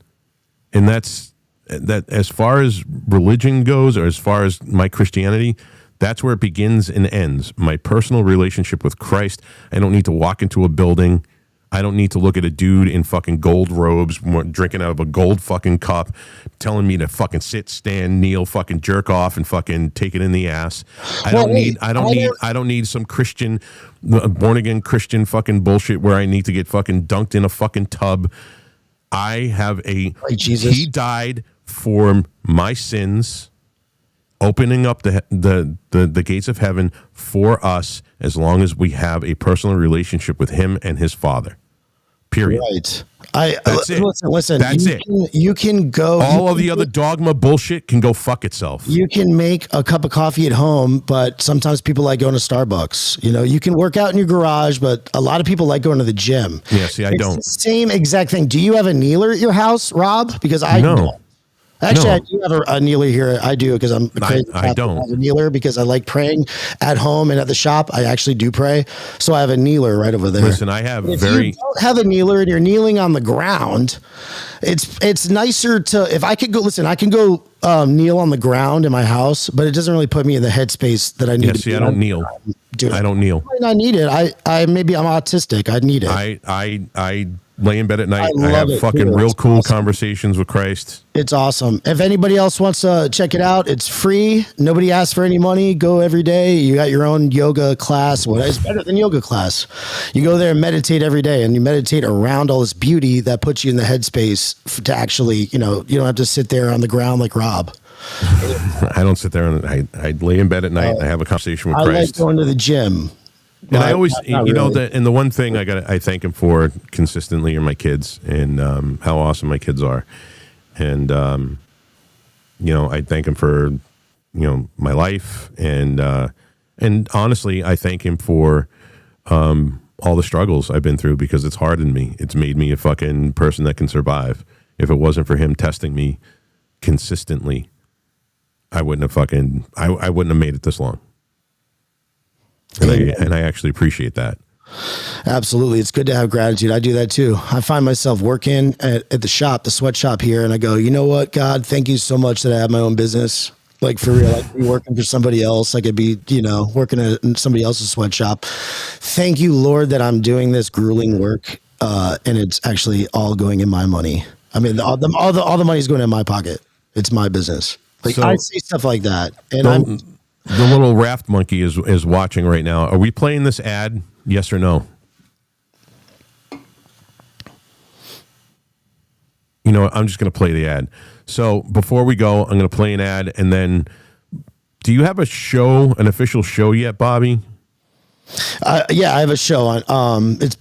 And that's as far as religion goes, or as far as my Christianity, that's where it begins and ends. My personal relationship with Christ. I don't need to walk into a building. I don't need to look at a dude in fucking gold robes, drinking out of a gold fucking cup, telling me to fucking sit, stand, kneel, fucking jerk off, and fucking take it in the ass. I don't need some Christian, born again Christian fucking bullshit where I need to get fucking dunked in a fucking tub. I have Jesus. He died for my sins, opening up the gates of heaven for us as long as we have a personal relationship with him and his Father. Period. Right. That's it. Listen. That's it. You can go. All of the other dogma bullshit can go fuck itself. You can make a cup of coffee at home, but sometimes people like going to Starbucks. You can work out in your garage, but a lot of people like going to the gym. Yeah, see, I don't. The same exact thing. Do you have a kneeler at your house, Rob? Because I don't. Actually, I do have a kneeler here. I do because I'm crazy. I don't have a kneeler because I like praying at home and at the shop. I actually do pray, so I have a kneeler right over there. Listen, I have if you don't have a kneeler and you're kneeling on the ground, it's nicer to. If I could go, listen, I can go kneel on the ground in my house, but it doesn't really put me in the headspace that I need. Yeah, see, I don't kneel. I don't kneel. I need it. I maybe I'm autistic. I need it. I lay in bed at night. I have fucking real cool conversations with Christ. It's awesome. If anybody else wants to check it out, it's free. Nobody asks for any money. Go every day. You got your own yoga class. What is better than yoga class? You go there and meditate every day, and you meditate around all this beauty that puts you in the headspace to actually, you don't have to sit there on the ground like Rob. I don't sit there and I lay in bed at night and I have a conversation with Christ. I like going to the gym. And I always, and the one thing I thank him for consistently are my kids and how awesome my kids are. And I thank him for, my life. And honestly, I thank him for all the struggles I've been through, because it's hardened me. It's made me a fucking person that can survive. If it wasn't for him testing me consistently, I wouldn't have made it this long. And I actually appreciate that. Absolutely. It's good to have gratitude. I do that too. I find myself working at the shop, the sweatshop here, and I go, you know what, God, thank you so much that I have my own business. Like, for real, I could be working for somebody else. I could be, working at somebody else's sweatshop. Thank you, Lord, that I'm doing this grueling work, and it's actually all going in my money. I mean, all the money's going in my pocket. It's my business. Like, so, I see stuff like that, and the little raft monkey is watching right now. Are we playing this ad? Yes or no? You know what? I'm just going to play the ad. So before we go, I'm going to play an ad, and then, do you have an official show yet, Bobby? Yeah, I have a show on. It's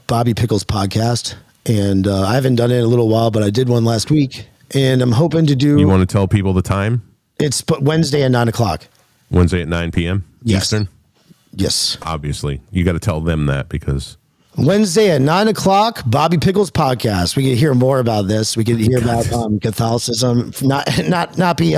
Bobby Pickles Podcast, and I haven't done it in a little while, but I did one last week, and I'm hoping to do. You want to tell people the time? It's Wednesday at 9:00. Wednesday at 9 p.m. Yes. Eastern? Yes. Obviously. You got to tell them that, because Wednesday at 9:00, Bobby Pickles Podcast. We can hear more about this. We can hear about Catholicism, not be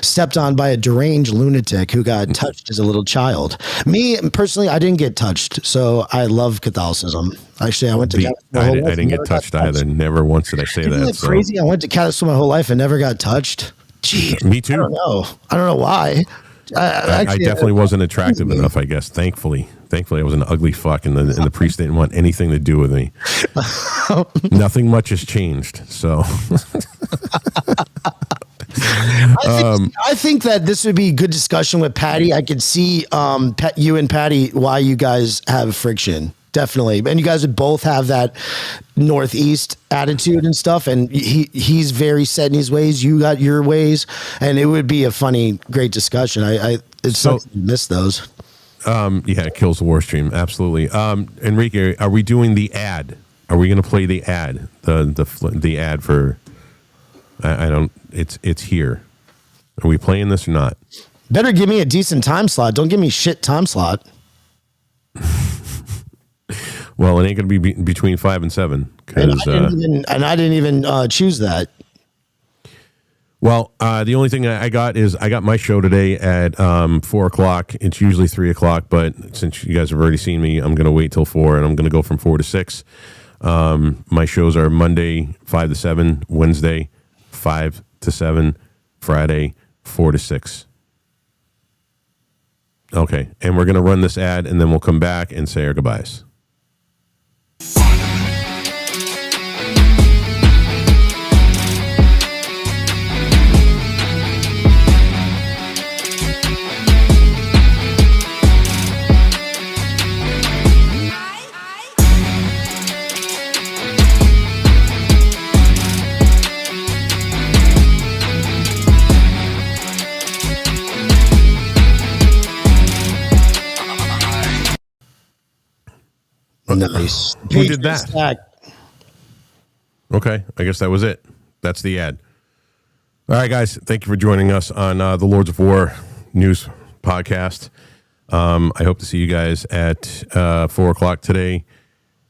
stepped on by a deranged lunatic who got touched as a little child. Me personally, I didn't get touched, so I love Catholicism. Actually, I went to I didn't get touched either. Never once did I say that. Isn't that crazy? I went to Catholic school my whole life and never got touched. Gee, me too. I don't know why. I definitely wasn't attractive enough, I guess. Thankfully, I was an ugly fuck, and the priest didn't want anything to do with me. Nothing much has changed. So, I think that this would be a good discussion with Patty. I could see you and Patty, why you guys have friction. Definitely. And you guys would both have that Northeast attitude and stuff. And he's very set in his ways. You got your ways. And it would be a funny, great discussion. It's something to miss those. Yeah, it kills the war stream. Absolutely. Enrique, are we doing the ad? Are we going to play the ad? The ad for, I don't, it's here. Are we playing this or not? Better give me a decent time slot. Don't give me shit time slot. Well, it ain't going to be between 5 and 7. And I didn't even choose that. Well, the only thing I got is I got my show today at 4 o'clock. It's usually 3 o'clock, but since you guys have already seen me, I'm going to wait till 4, and I'm going to go from 4 to 6. My shows are Monday, 5 to 7, Wednesday, 5 to 7, Friday, 4 to 6. Okay, and we're going to run this ad, and then we'll come back and say our goodbyes. Nice. Who did that? Okay, I guess that was it. That's the ad. All right, guys. Thank you for joining us on the Lords of War News Podcast. I hope to see you guys at 4 o'clock today.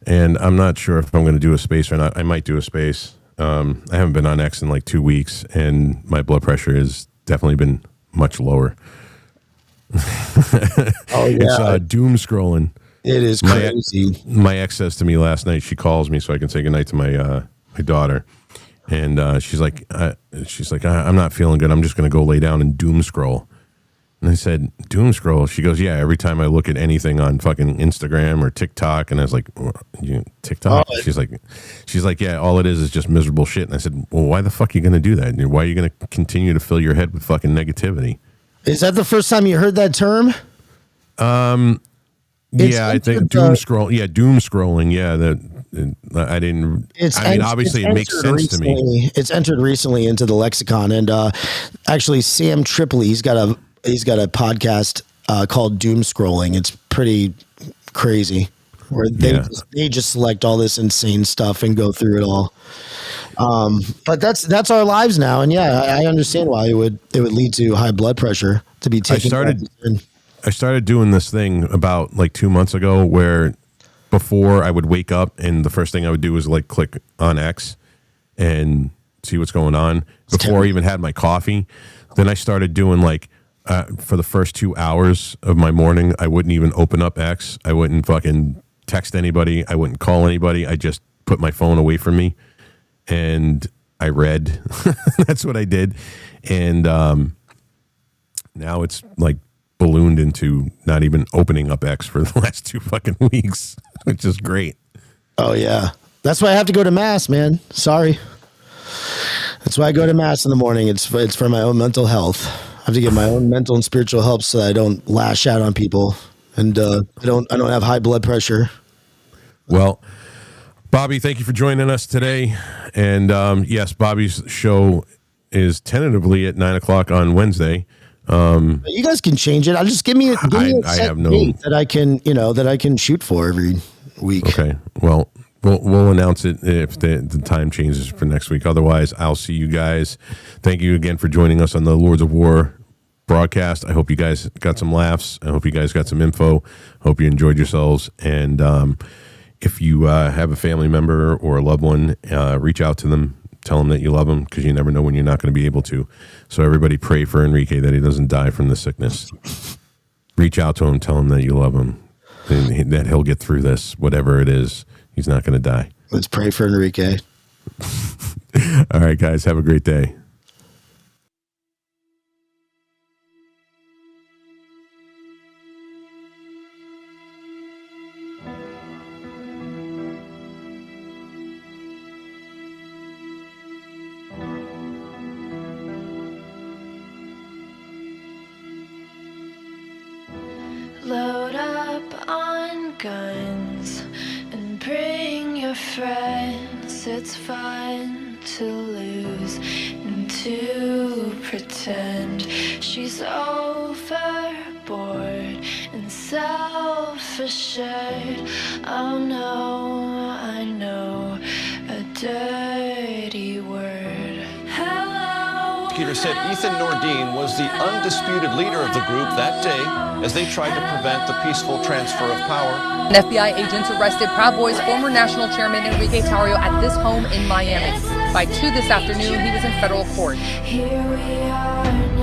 And I'm not sure if I'm going to do a space or not. I might do a space. I haven't been on X in like 2 weeks, and my blood pressure has definitely been much lower. Oh, yeah. It's doom scrolling. It is crazy. My ex says to me last night, she calls me so I can say goodnight to my daughter. And she's like, I'm not feeling good. I'm just going to go lay down and doom scroll. And I said, doom scroll? She goes, yeah, every time I look at anything on fucking Instagram or TikTok. And I was like, TikTok? Oh, she's like, yeah, all it is just miserable shit. And I said, well, why the fuck are you going to do that? Why are you going to continue to fill your head with fucking negativity? Is that the first time you heard that term? Yeah, I think doom scroll. Yeah, doom scrolling. Yeah, I didn't. Obviously, it makes sense to me. It's entered recently into the lexicon, and actually, Sam Tripoli, he's got a podcast called Doom Scrolling. It's pretty crazy, where they just select all this insane stuff and go through it all. But that's our lives now, and yeah, I understand why it would lead to high blood pressure to be taking. I started doing this thing about like 2 months ago where before I would wake up and the first thing I would do was like click on X and see what's going on before I even had my coffee. Then I started doing like for the first 2 hours of my morning, I wouldn't even open up X. I wouldn't fucking text anybody. I wouldn't call anybody. I just put my phone away from me and I read. That's what I did. And now it's like ballooned into not even opening up X for the last 2 fucking weeks, which is great. Oh yeah. That's why I have to go to mass, man. Sorry. That's why I go to mass in the morning. It's for my own mental health. I have to get my own mental and spiritual help so that I don't lash out on people and I don't have high blood pressure. Well, Bobby, thank you for joining us today. And yes, Bobby's show is tentatively at 9:00 on Wednesday. You guys can change it. I'll just give me a set date that I can shoot for every week. Okay. Well, we'll announce it if the time changes for next week. Otherwise, I'll see you guys. Thank you again for joining us on the Lords of War broadcast. I hope you guys got some laughs. I hope you guys got some info. Hope you enjoyed yourselves. And if you have a family member or a loved one, reach out to them. Tell them that you love them because you never know when you're not going to be able to. So everybody pray for Enrique that he doesn't die from the sickness. Reach out to him. Tell him that you love him and that he'll get through this, whatever it is. He's not going to die. Let's pray for Enrique. All right, guys. Have a great day. Load up on guns and bring your friends. It's fun to lose and to pretend she's overboard and self-assured. Oh no, I know a dirty word. Hello. Prosecutor said Ethan Nordine was the undisputed leader of the group that day as they tried to prevent the peaceful transfer of power. And FBI agents arrested Proud Boys former national chairman Enrique Tarrio at this home in Miami. By 2 this afternoon, he was in federal court. Here we are.